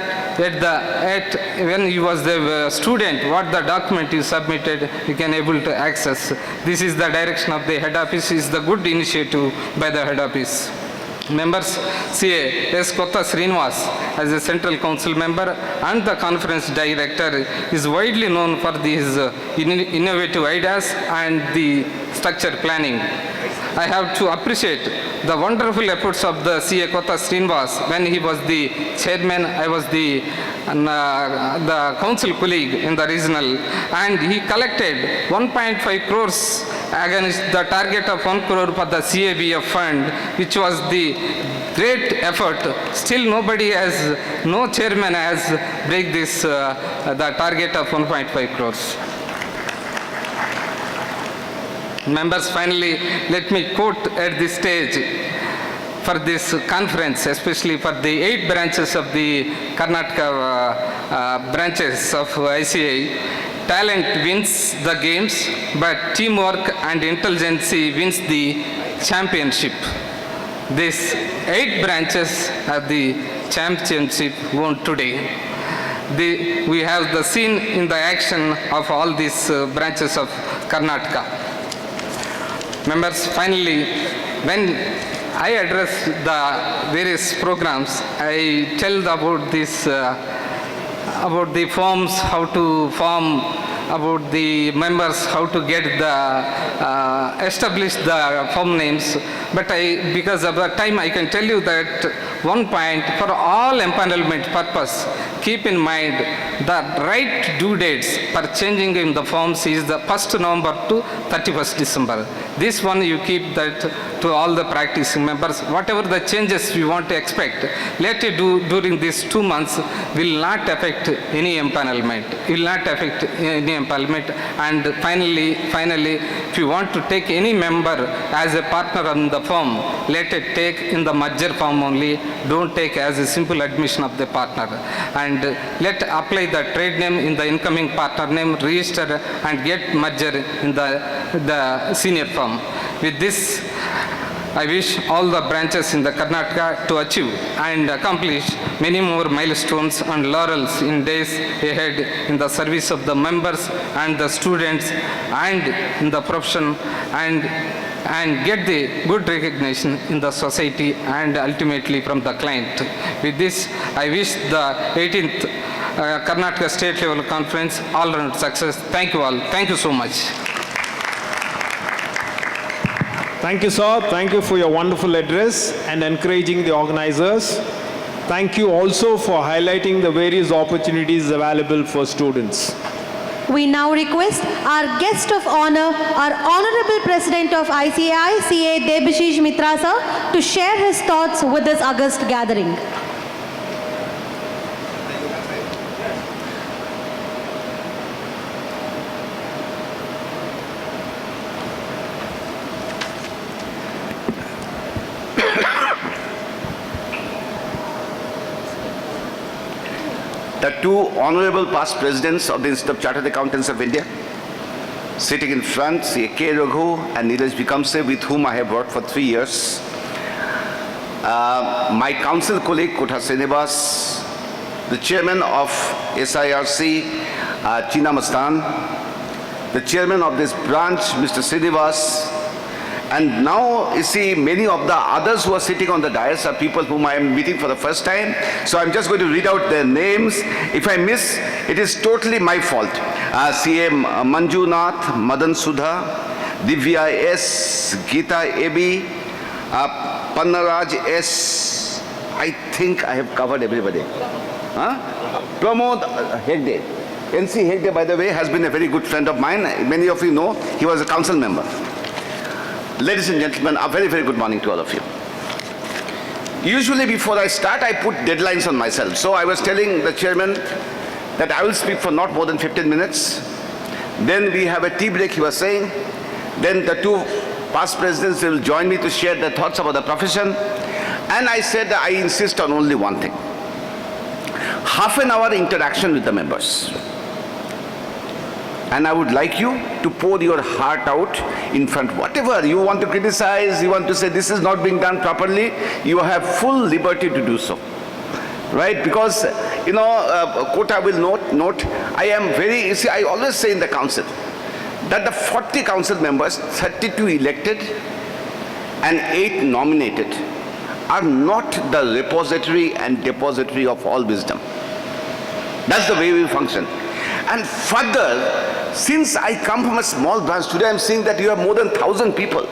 when you was the student, what the document you submitted, you can able to access. This is the direction of the head office, is the good initiative by the head office. Members, CA S. Kotta Srinivas as a Central Council member and the conference director is widely known for his innovative ideas and the structured planning. I have to appreciate the wonderful efforts of the CA Kotta Srinivas. When he was the chairman, I was the council colleague in the regional, and he collected 1.5 crores against the target of 1 crore for the CABF fund, which was the great effort. Still no chairman has break this, the target of 1.5 crores. Members, finally, let me quote at this stage for this conference, especially for the 8 branches of the Karnataka branches of ICI. Talent wins the games, but teamwork and intelligence wins the championship. These 8 branches are the championship won today. We have the scene in the action of all these branches of Karnataka. Members, finally, when I address the various programs, I tell about this, about the forms, how to form, about the members, how to get the, establish the firm names. But because of the time, I can tell you that one point, for all empanelment purpose, keep in mind the right due dates for changing in the forms is the 1st November to 31st December. This one you keep that to all the practicing members. Whatever the changes we want to expect, let it do during these 2 months will not affect any empanelment. Will not affect any empanelment. And finally, if you want to take any member as a partner on the firm, let it take in the merger form only. Don't take as a simple admission of the partner. And let apply the trade name in the incoming partner name, register and get merger in the senior firm. With this, I wish all the branches in the Karnataka to achieve and accomplish many more milestones and laurels in days ahead in the service of the members and the students and in the profession, and get the good recognition in the society and ultimately from the client. With this, I wish the 18th Karnataka State Level Conference all-round success. Thank you all. Thank you so much. Thank you, sir. Thank you for your wonderful address and encouraging the organizers. Thank you also for highlighting the various opportunities available for students. We now request our guest of honor, our Honorable President of ICAI, CA Debashis Mitra sir, to share his thoughts with this august gathering. The two honorable past presidents of the Institute of Chartered Accountants of India, sitting in front, C. K. Raghu and Neeraj Vikamse, with whom I have worked for 3 years. My council colleague, Kota Srinivas, the chairman of SIRC, China Mastan, the chairman of this branch, Mr. Srinivas, and now, you see, many of the others who are sitting on the dais are people whom I am meeting for the first time. So I'm just going to read out their names. If I miss, it is totally my fault. CM Manjunath, Madan Sudha, Divya S, Geeta AB, Pannaraj S. I think I have covered everybody. Pramod Hegde. NC Hegde, by the way, has been a very good friend of mine. Many of you know he was a council member. Ladies and gentlemen, a very, very good morning to all of you. Usually before I start, I put deadlines on myself. So I was telling the chairman that I will speak for not more than 15 minutes. Then we have a tea break, he was saying. Then the two past presidents will join me to share their thoughts about the profession. And I said I insist on only one thing. Half an hour interaction with the members. And I would like you to pour your heart out in front. Whatever you want to criticize, you want to say this is not being done properly, you have full liberty to do so. Right? Because, you know, Kota will note, I am very, you see, I always say in the council that the 40 council members, 32 elected and 8 nominated, are not the repository and depository of all wisdom. That's the way we function. And further, since I come from a small branch, today I'm seeing that you have more than 1,000 people.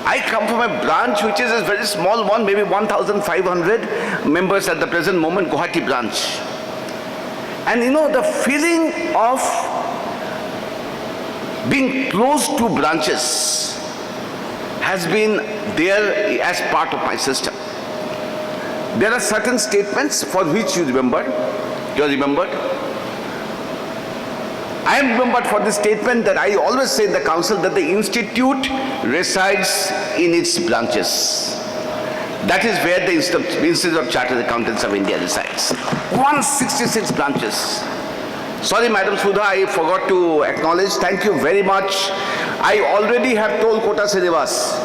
I come from a branch which is a very small one, maybe 1,500 members at the present moment, Guwahati branch. And you know, the feeling of being close to branches has been there as part of my system. There are certain statements for which you are remembered. I am remembered for the statement that I always say in the council that the institute resides in its branches. That is where the Institute of Chartered Accountants of India resides. 166 branches. Sorry, Madam Sudha, I forgot to acknowledge. Thank you very much. I already have told Kota Srinivas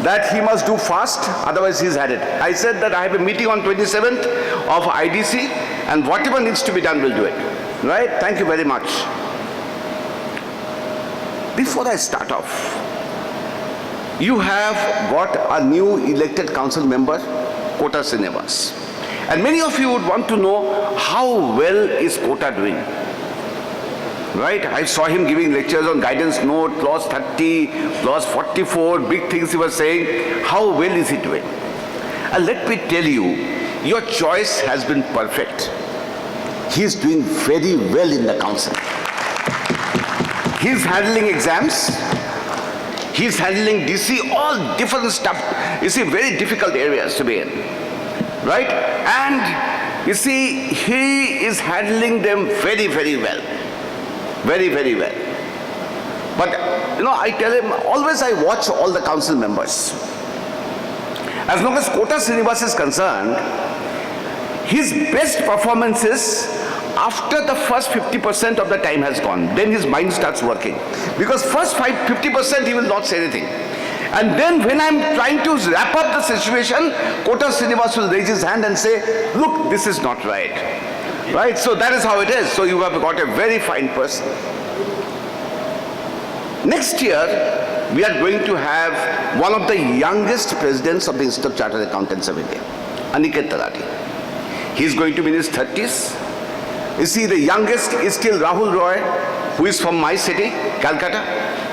that he must do fast, otherwise he's had it. I said that I have a meeting on 27th of IDC and whatever needs to be done, we'll do it. Right? Thank you very much. Before I start off, you have got a new elected council member, Kota Srinivas. And many of you would want to know how well is Kota doing. Right? I saw him giving lectures on guidance note, clause 30, clause 44, big things he was saying. How well is he doing? And let me tell you, your choice has been perfect. He is doing very well in the council. He is handling exams. He is handling DC, all different stuff. You see, very difficult areas to be in. Right? And you see, he is handling them very, very well. Very, very well. But, you know, I tell him, always I watch all the council members. As long as Kota Srinivas is concerned, his best performances after the first 50% of the time has gone. Then his mind starts working. Because first 50% he will not say anything. And then when I'm trying to wrap up the situation, Kota Srinivas will raise his hand and say, look, this is not right. Right? So that is how it is. So you have got a very fine person. Next year, we are going to have one of the youngest presidents of the Institute of Chartered Accountants of India, Aniket Talati. He is going to be in his 30s. You see, the youngest is still Rahul Roy, who is from my city, Calcutta.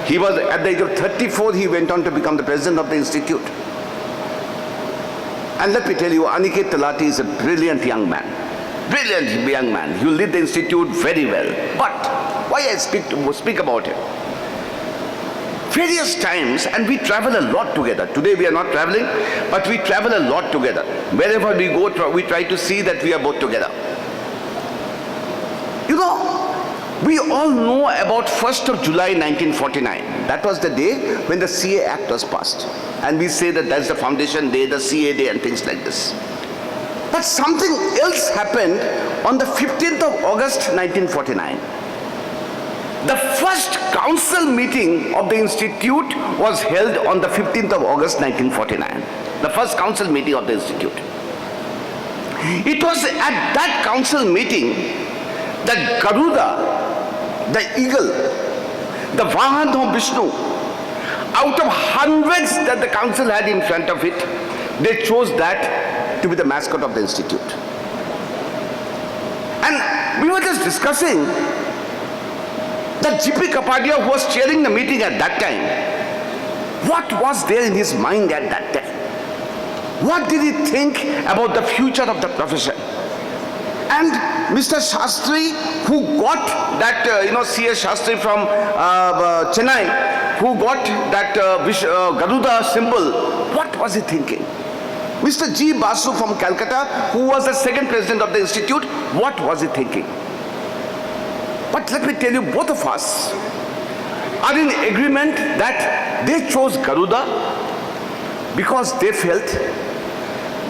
He was, at the age of 34, he went on to become the president of the institute. And let me tell you, Aniket Talati is a brilliant young man. Brilliant young man. He will lead the institute very well. But Why I speak about him? Various times, and we travel a lot together. Today we are not traveling, but we travel a lot together. Wherever we go, we try to see that we are both together. You know, we all know about 1st of July 1949. That was the day when the CA Act was passed. And we say that that's the foundation day, the CA day and things like this. But something else happened on the 15th of August 1949. The first council meeting of the institute was held on the 15th of August 1949. The first council meeting of the institute. It was at that council meeting that Garuda, the eagle, the Vahan of Vishnu, out of hundreds that the council had in front of it, they chose that to be the mascot of the institute. And we were just discussing that G.P. Kapadia, who was chairing the meeting at that time, what was there in his mind at that time? What did he think about the future of the profession? And Mr. Shastri, who got that, C.S. Shastri from Chennai, who got that Garuda symbol, what was he thinking? Mr. G. Basu from Calcutta, who was the second president of the institute, what was he thinking? But let me tell you, both of us are in agreement that they chose Garuda because they felt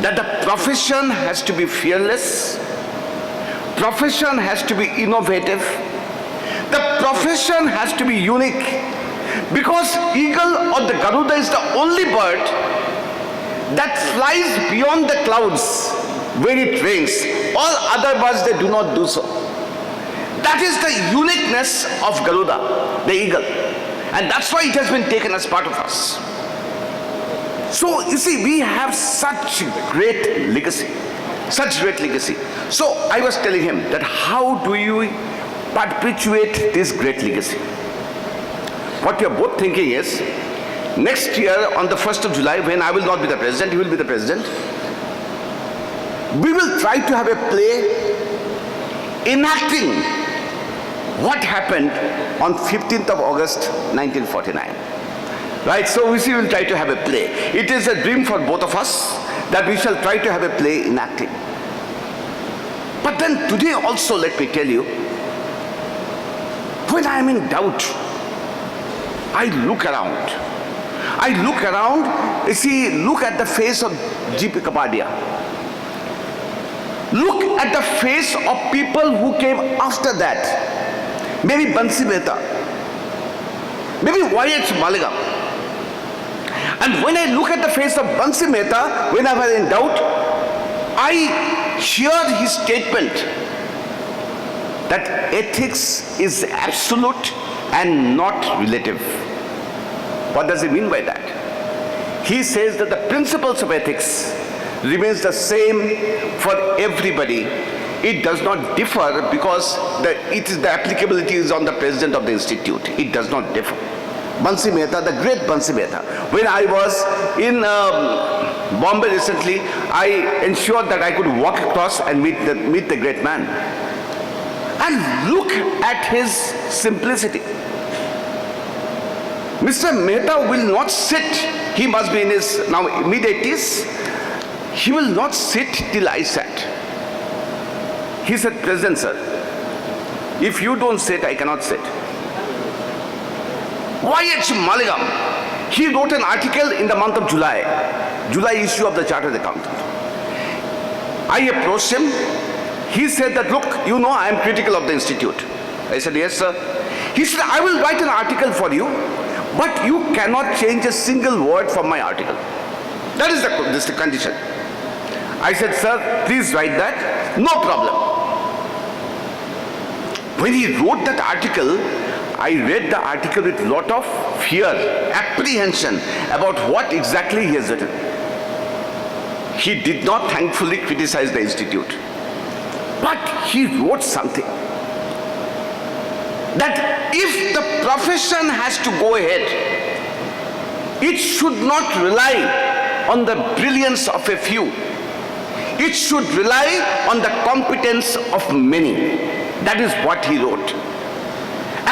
that the profession has to be fearless, profession has to be innovative, the profession has to be unique, because eagle or the Garuda is the only bird that flies beyond the clouds when it rains. All other birds, they do not do so. That is the uniqueness of Garuda, the eagle. And that's why it has been taken as part of us. So, you see, we have such great legacy. Such great legacy. So, I was telling him that how do you perpetuate this great legacy? What we are both thinking is, next year on the 1st of July, when I will not be the president, he will be the president, we will try to have a play enacting what happened on 15th of August 1949. Right, so we will try to have a play. It is a dream for both of us that we shall try to have a play enacting. But then today also, let me tell you, when I am in doubt, I look around. You see, look at the face of G.P. Kapadia. Look at the face of people who came after that. Maybe Bansi Mehta, maybe Y.H. Maligam. And when I look at the face of Bansi Mehta, when I was in doubt, I hear his statement that ethics is absolute and not relative. What does he mean by that? He says that the principles of ethics remains the same for everybody. It does not differ because the applicability is on the president of the institute. It does not differ. Bansi Mehta, the great Bansi Mehta. When I was in Bombay recently, I ensured that I could walk across and meet the great man. And look at his simplicity. Mr. Mehta will not sit, he must be in his now mid-80s, he will not sit till I sat. He said, President sir, if you don't sit, I cannot sit. Y.H. Maligam, he wrote an article in the month of July issue of the Chartered Accountant. I approached him. He said that, look, you know I am critical of the institute. I said, yes sir. He said, I will write an article for you, but you cannot change a single word from my article. That is the condition. I said, sir, please write that. No problem. When he wrote that article, I read the article with a lot of fear, apprehension about what exactly he has written. He did not thankfully criticize the institute. But he wrote something. That if the profession has to go ahead, it should not rely on the brilliance of a few. It should rely on the competence of many. That is what he wrote.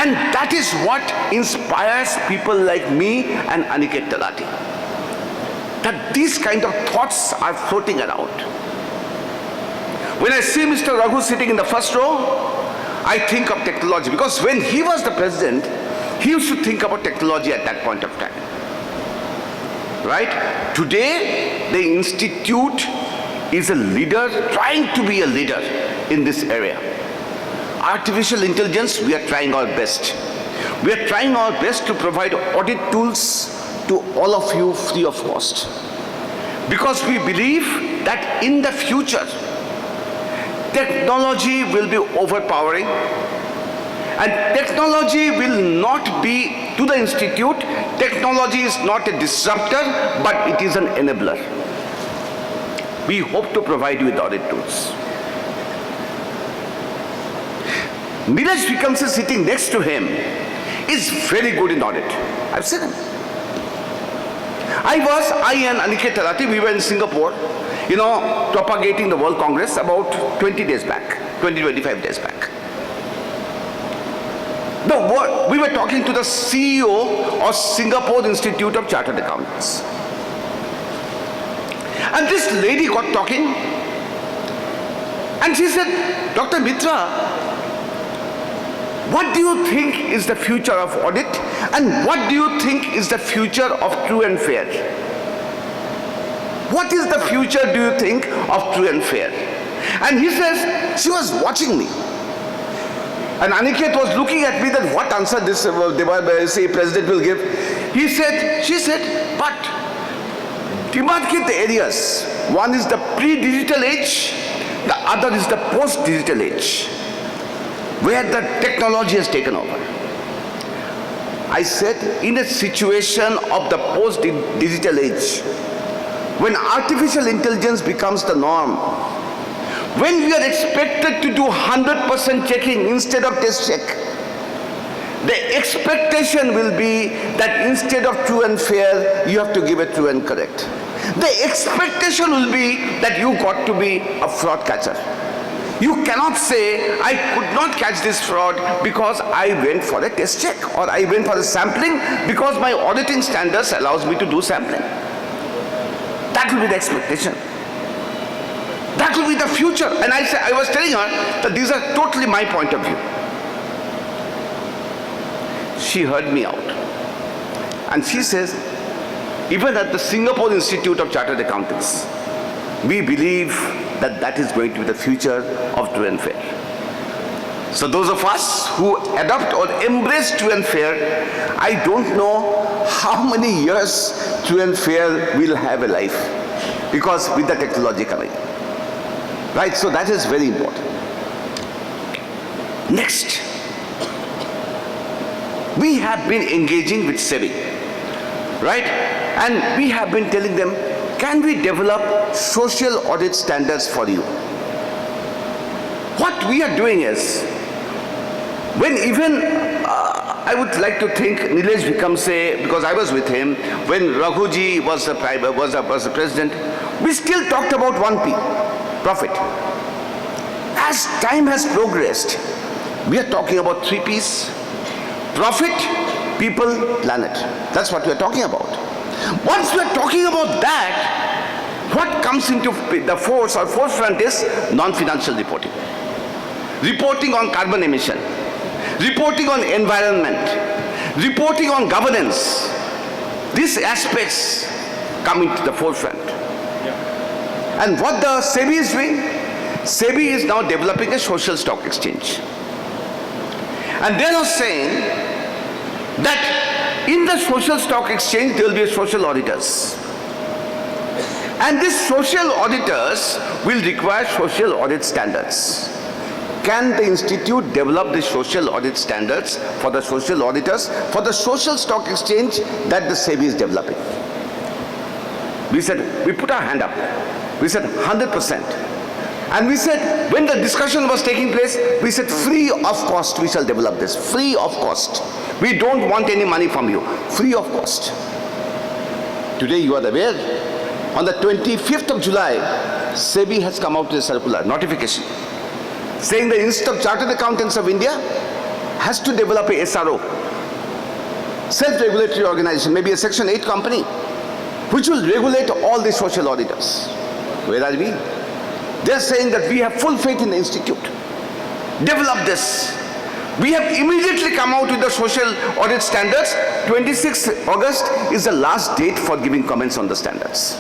And that is what inspires people like me and Aniket Talati. That these kind of thoughts are floating around. When I see Mr. Raghu sitting in the first row, I think of technology, because when he was the president, he used to think about technology at that point of time. Right? Today, the institute is a leader, trying to be a leader in this area. Artificial intelligence, we are trying our best. We are trying our best to provide audit tools to all of you free of cost. Because we believe that in the future, technology will be overpowering, and technology will not be to the institute. Technology is not a disruptor, but it is an enabler. We hope to provide you with audit tools. Neeraj Vikamse sitting next to him is very good in audit. I've seen him. I and Aniket Talati, we were in Singapore, propagating the World Congress about 20 days back, 25 days back. We were talking to the CEO of Singapore Institute of Chartered Accountants. And this lady got talking, and she said, Dr. Mitra, what do you think is the future of audit, and what do you think is the future of true and fair? What is the future, do you think, of true and fair? And he says, she was watching me. And Aniket was looking at me that what answer this president will give. She said, but demarcate the areas. One is the pre-digital age, the other is the post-digital age, where the technology has taken over. I said, in a situation of the post-digital age, when artificial intelligence becomes the norm, when we are expected to do 100% checking instead of test check, the expectation will be that instead of true and fair, you have to give it true and correct. The expectation will be that you got to be a fraud catcher. You cannot say, I could not catch this fraud because I went for a test check, or I went for a sampling because my auditing standards allows me to do sampling. That will be the expectation. That will be the future. And I was telling her that these are totally my point of view. She heard me out. And she says, even at the Singapore Institute of Chartered Accountants, we believe that that is going to be the future of true and fair. So those of us who adopt or embrace true and fair, I don't know how many years true and fair will have a life, because with the technology coming. Right, so that is very important. Next, we have been engaging with SEBI, right? And we have been telling them, can we develop social audit standards for you? What we are doing is, when even, I would like to think Neeraj Vikamse, because I was with him, when Raghuji was the president, we still talked about 1P, profit. As time has progressed, we are talking about 3 Ps, profit, people, planet. That's what we are talking about. Once we are talking about that, what comes into the forefront is non-financial reporting. Reporting on carbon emission, reporting on environment, reporting on governance. These aspects come into the forefront. And what the SEBI is doing, SEBI is now developing a social stock exchange. And they are saying that in the social stock exchange, there will be social auditors. And these social auditors will require social audit standards. Can the institute develop the social audit standards for the social auditors, for the social stock exchange that the SEBI is developing? We said, we put our hand up. We said 100%. And we said, when the discussion was taking place, we said free of cost we shall develop this, free of cost. We don't want any money from you, free of cost. Today you are aware, on the 25th of July, SEBI has come out with a circular notification saying the Institute of Chartered Accountants of India has to develop a SRO, self-regulatory organization, maybe a Section 8 company, which will regulate all the social auditors. Where are we? They are saying that we have full faith in the institute. Develop this. We have immediately come out with the social audit standards. 26th August is the last date for giving comments on the standards.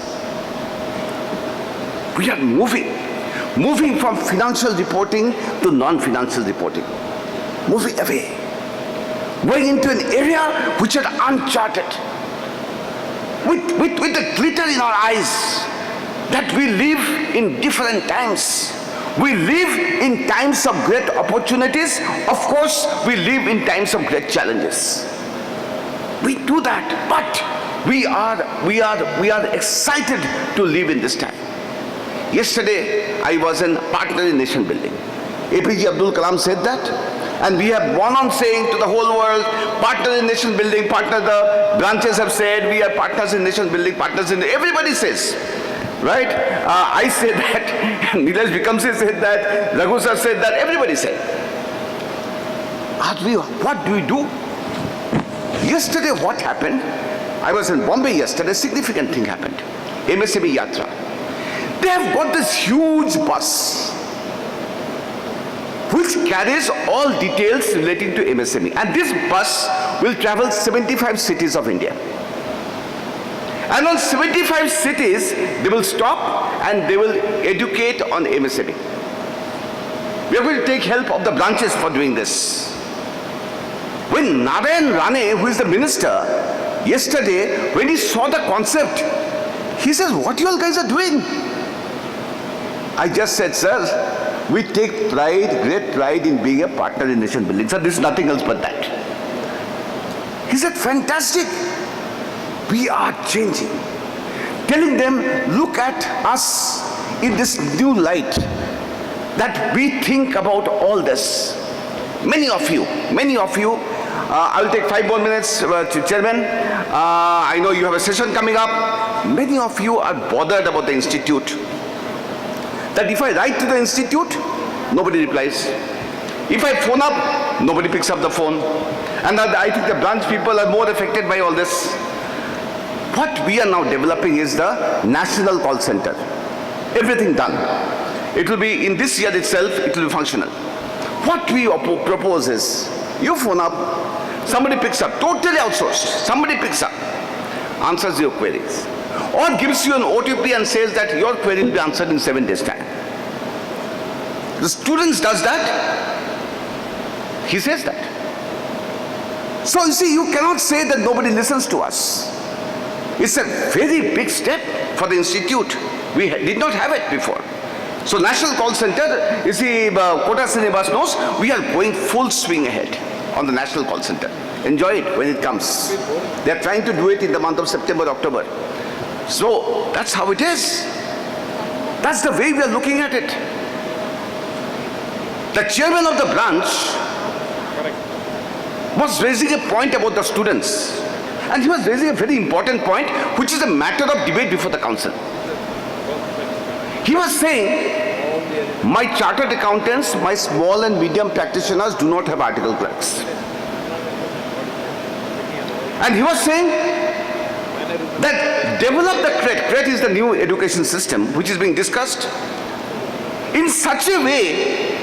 We are moving from financial reporting to non-financial reporting. Moving away. Going into an area which are uncharted. With the glitter in our eyes that we live in different times. We live in times of great opportunities. Of course, we live in times of great challenges. We do that, but we are excited to live in this time. Yesterday, I was in Partner in Nation Building. APJ Abdul Kalam said that, and we have gone on saying to the whole world, partner in nation building, the branches have said, we are partners in nation building, everybody says. Right? I say that, Nilesh Vikamsi said that, Raghu sir said that, everybody said. What do we do? Yesterday what happened? I was in Bombay yesterday, a significant thing happened. MSME Yatra. They have got this huge bus which carries all details relating to MSME. And this bus will travel 75 cities of India. And on 75 cities, they will stop and they will educate on MSME. We are going to take help of the branches for doing this. When Narayan Rane, who is the minister, yesterday, when he saw the concept, he says, what you all guys are doing? I just said, sir, we take pride, great pride in being a partner in nation building. Sir, this is nothing else but that. He said, fantastic. We are changing. Telling them, look at us in this new light, that we think about all this. Many of you, I will take 5 more minutes, Chairman. I know you have a session coming up. Many of you are bothered about the institute. That if I write to the institute, nobody replies. If I phone up, nobody picks up the phone. And I think the branch people are more affected by all this. What we are now developing is the national call center. Everything done. It will be, in this year itself, it will be functional. What we propose is, you phone up, somebody picks up, totally outsourced, somebody picks up, answers your queries. Or gives you an OTP and says that your query will be answered in 7 days' time. The students does that. He says that. So you see, you cannot say that nobody listens to us. It's a very big step for the institute. We did not have it before. So National Call Center, you see, Kota Srinivas knows, we are going full swing ahead on the National Call Center. Enjoy it when it comes. They are trying to do it in the month of September, October. So that's how it is. That's the way we are looking at it. The chairman of the branch was raising a point about the students. And he was raising a very important point, which is a matter of debate before the council. He was saying, my chartered accountants, my small and medium practitioners do not have article clerks. And he was saying that develop the CRET is the new education system which is being discussed, in such a way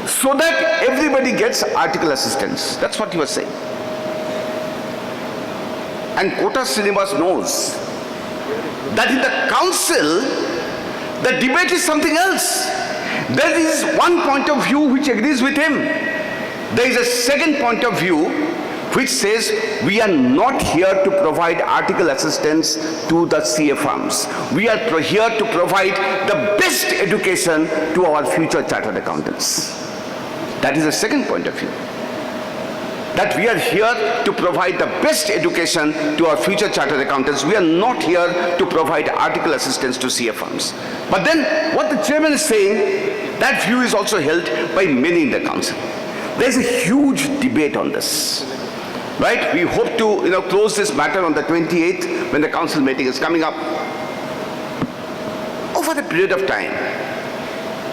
so that everybody gets article assistance. That's what he was saying. And Kota Srinivas knows that in the council, the debate is something else. There is one point of view which agrees with him. There is a second point of view which says we are not here to provide article assistance to the CA firms. We are here to provide the best education to our future chartered accountants. That is the second point of view. That we are here to provide the best education to our future chartered accountants. We are not here to provide article assistance to CA firms. But then what the chairman is saying, that view is also held by many in the council. There is a huge debate on this. Right? We hope to close this matter on the 28th when the council meeting is coming up. Over a period of time,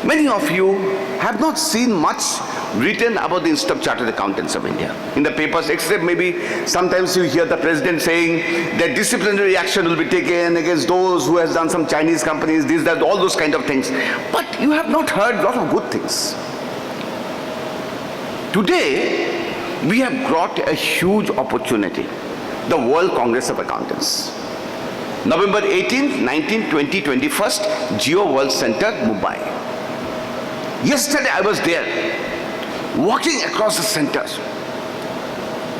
many of you have not seen much written about the Institute of Chartered Accountants of India in the papers, except maybe sometimes you hear the president saying that disciplinary action will be taken against those who has done some Chinese companies, this, that, all those kind of things. But you have not heard a lot of good things. Today, we have got a huge opportunity, the World Congress of Accountants. November 18th, 19th, 20, 21st, Geo World Center, Mumbai. Yesterday I was there, walking across the center.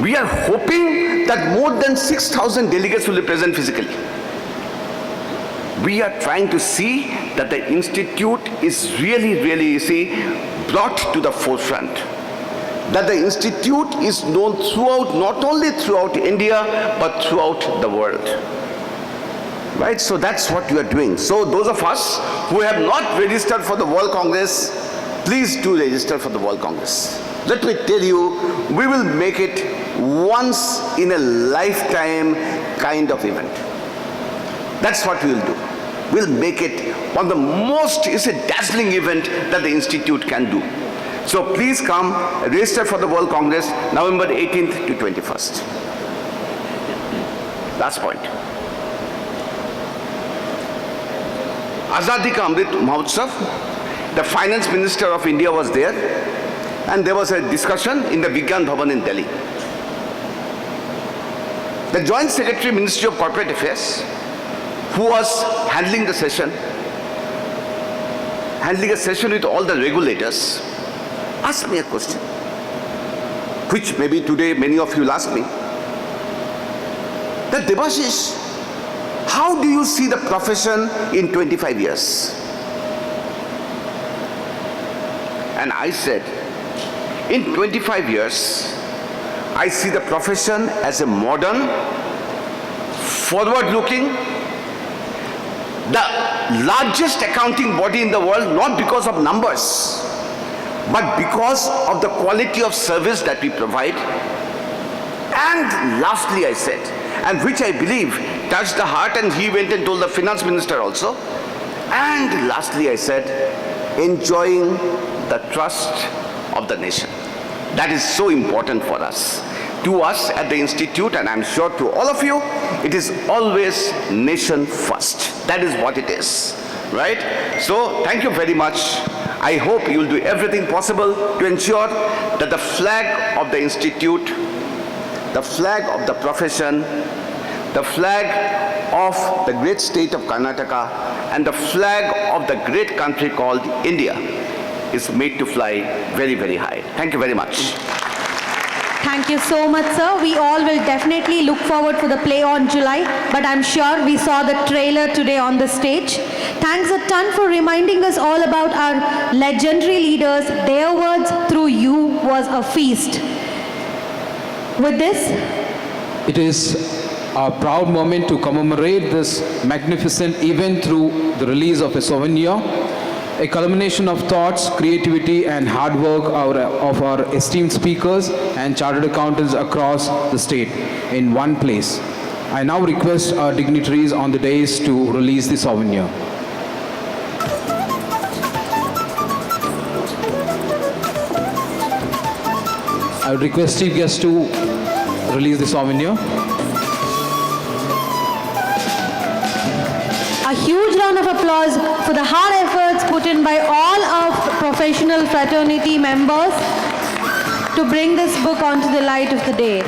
We are hoping that more than 6,000 delegates will be present physically. We are trying to see that the institute is really, you see, brought to the forefront. That the institute is known throughout, not only throughout India, but throughout the world. Right, so that's what you are doing. So those of us who have not registered for the World Congress, please do register for the World Congress. Let me tell you, we will make it once in a lifetime kind of event. That's what we will do. We'll make it one of the most, it's a dazzling event that the Institute can do. So please come, register for the World Congress, November 18th to 21st. Last point. Azadi Ka Amrit Mahotsav, the Finance Minister of India was there, and there was a discussion in the Vigyan Bhavan in Delhi. The Joint Secretary, Ministry of Corporate Affairs, who was handling the session, handling a session with all the regulators, asked me a question, which maybe today many of you will ask me, that Debashis, how do you see the profession in 25 years? And I said, in 25 years, I see the profession as a modern, forward-looking, the largest accounting body in the world, not because of numbers, but because of the quality of service that we provide. And lastly, I said, and which I believe touched the heart, and he went and told the finance minister also. And lastly, I said, enjoying the trust of the nation. That is so important for us. To us at the Institute, and I'm sure to all of you, it is always nation first. That is what it is, right? So thank you very much. I hope you will do everything possible to ensure that the flag of the Institute, the flag of the profession, the flag of the great state of Karnataka, and the flag of the great country called India is made to fly very, very high. Thank you very much. Thank you so much, sir. We all will definitely look forward for the play on July, but I'm sure we saw the trailer today on the stage. Thanks a ton for reminding us all about our legendary leaders. Their words through you was a feast. With this, it is a proud moment to commemorate this magnificent event through the release of a souvenir, a culmination of thoughts, creativity and hard work of our esteemed speakers and chartered accountants across the state in one place. I now request our dignitaries on the dais to release the souvenir. I would request chief guests to release the souvenir. a huge round of applause for the hard efforts put in by all of professional fraternity members to bring this book onto the light of the day.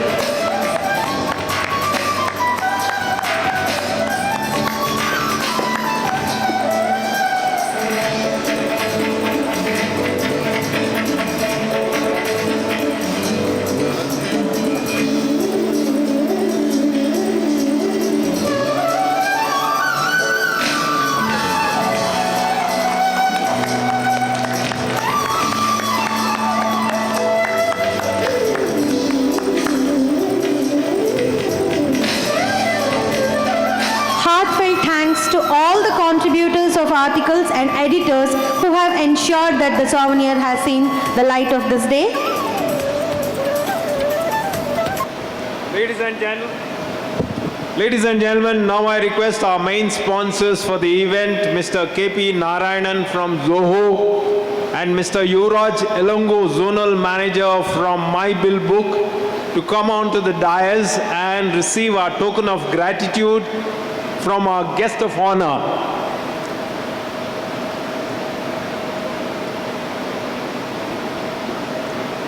To all the contributors of articles and editors who have ensured that the souvenir has seen the light of this day. Ladies and gentlemen, now I request our main sponsors for the event, Mr. K.P. Narayanan from Zoho and Mr. Yuvraj Elongo, Zonal Manager from My Bill Book, to come on to the dais and receive our token of gratitude from our guest of honor.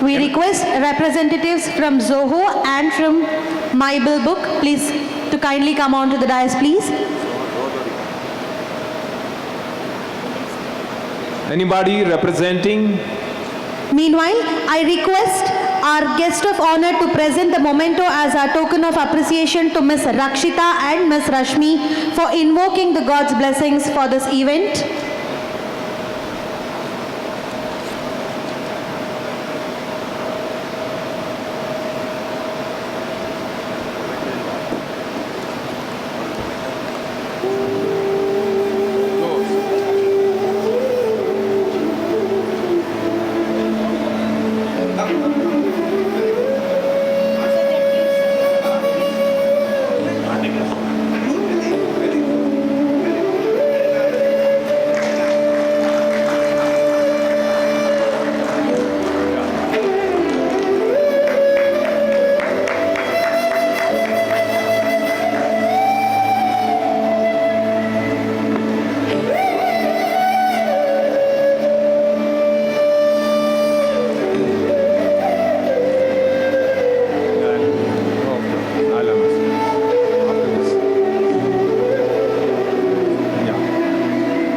We request representatives from Zoho and from My Bill Book, please, to kindly come on to the dais, please. Anybody representing? Meanwhile, I request our guest of honor to present the memento as our token of appreciation to Ms. Rakshita and Ms. Rashmi for invoking the God's blessings for this event.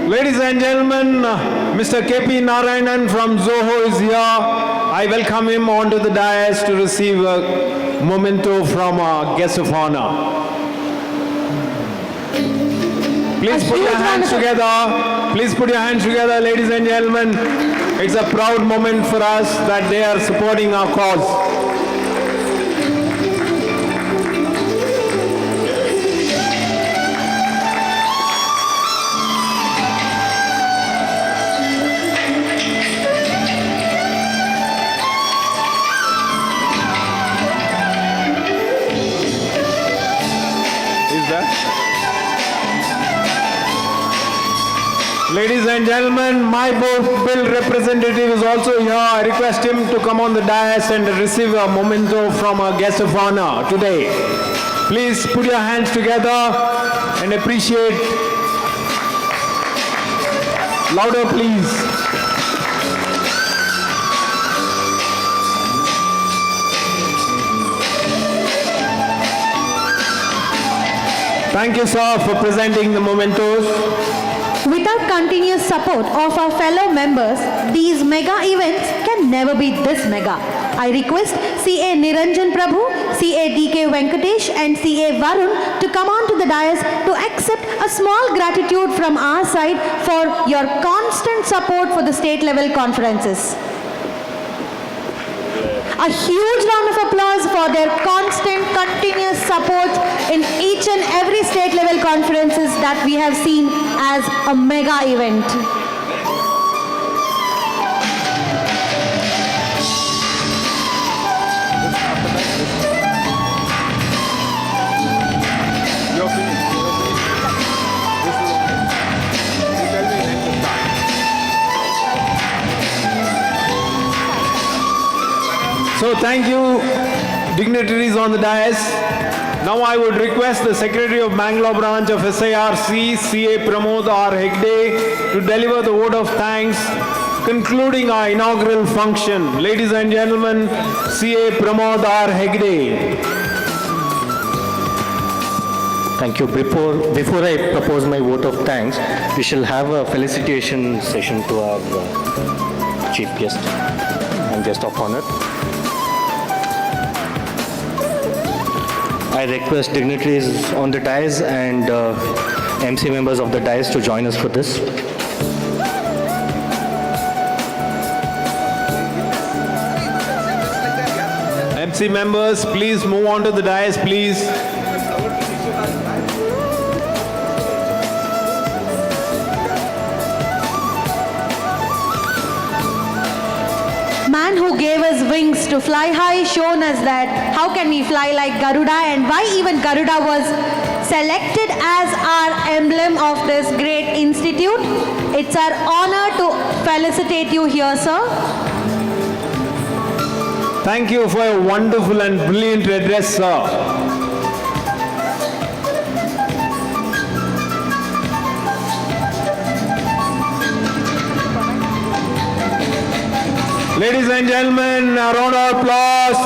Ladies and gentlemen, Mr. KP Narayanan from Zoho is here. I welcome him onto the dais to receive a memento from our guest of honor. Please put your hands together. Please put your hands together, ladies and gentlemen. It's a proud moment for us that they are supporting our cause. Ladies and gentlemen, my bill representative is also here. I request him to come on the dais and receive a memento from our guest of honor today. Please put your hands together and appreciate. Louder, please. Thank you, sir, for presenting the mementos. Without continuous support of our fellow members, these mega events can never be this mega. I request CA Niranjan Prabhu, CA DK Venkatesh and CA Varun to come on to the dais to accept a small gratitude from our side for your constant support for the state level conferences. A huge round of applause for their constant, continuous support in each and every state level conferences that we have seen as a mega event. So thank you, dignitaries on the dais. Now I would request the Secretary of Bangalore branch of SIRC, CA Pramod R. Hegde, to deliver the vote of thanks, concluding our inaugural function. Ladies and gentlemen, CA Pramod R. Hegde. Thank you. Before I propose my vote of thanks, we shall have a felicitation session to our chief guest and guest of honor. I request dignitaries on the dais and MC members of the dais to join us for this. MC members, please move on to the dais, please. Man who gave us wings to fly high shown us that how can we fly like Garuda and why even Garuda was selected as our emblem of this great institute. It's our honor to felicitate you here, sir. Thank you for a wonderful and brilliant address, sir. Ladies and gentlemen, a round of applause.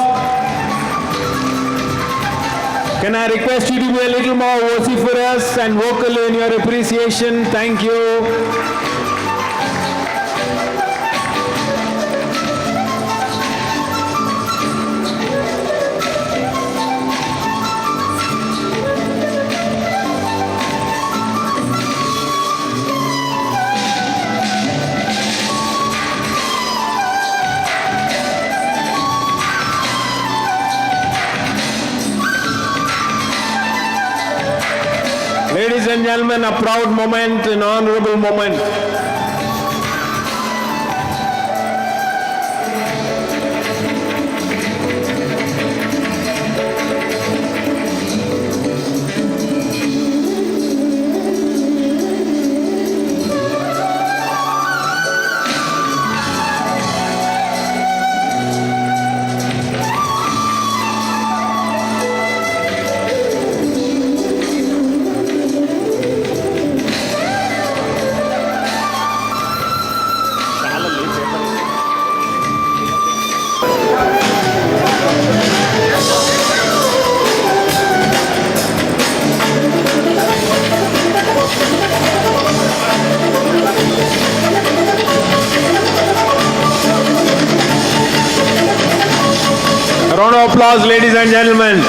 Can I request you to be a little more vociferous and vocal in your appreciation? Thank you. Ladies and gentlemen, a proud moment, an honorable moment. A round of applause, ladies and gentlemen.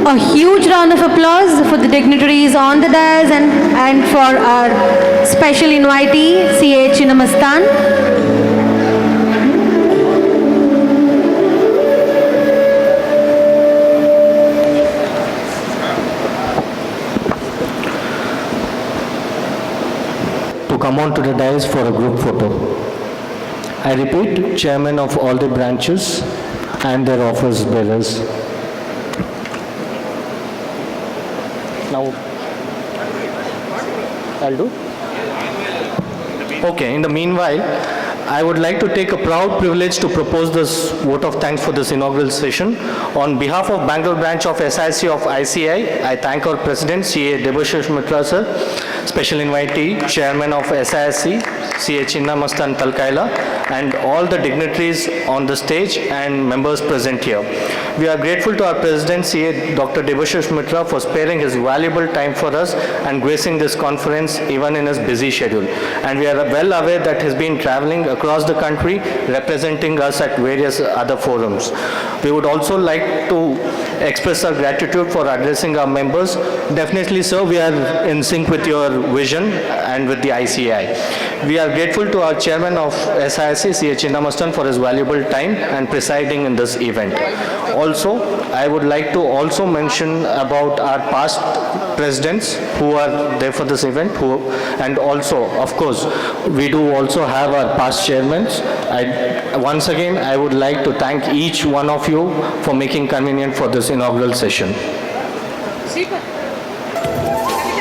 A huge round of applause for the dignitaries on the dais and for our special invitee, C.H. MasthanT. To come on to the dais for a group photo. I repeat, chairman of all the branches and their office bearers. Now, I'll do. Okay, in the meanwhile, I would like to take a proud privilege to propose this vote of thanks for this inaugural session. On behalf of Bangalore branch of SIC of ICI, I thank our President, CA Debashis Mitra sir, special invitee, Chairman of SIC, CA MasthanT Talkaila, and all the dignitaries on the stage and members present here. We are grateful to our President, CA Dr. Debashis Mitra, for sparing his valuable time for us and gracing this conference even in his busy schedule. And we are well aware that he's been traveling across the country representing us at various other forums. We would also like to express our gratitude for addressing our members. Definitely, sir, we are in sync with your vision and with the ICI. We are grateful to our chairman of SIC, C.H. MasthanT, for his valuable time and presiding in this event. Also, I would like to also mention about our past presidents who are there for this event, and also, of course, we do also have our past chairmen. Once again, I would like to thank each one of you for making convenient for this inaugural session.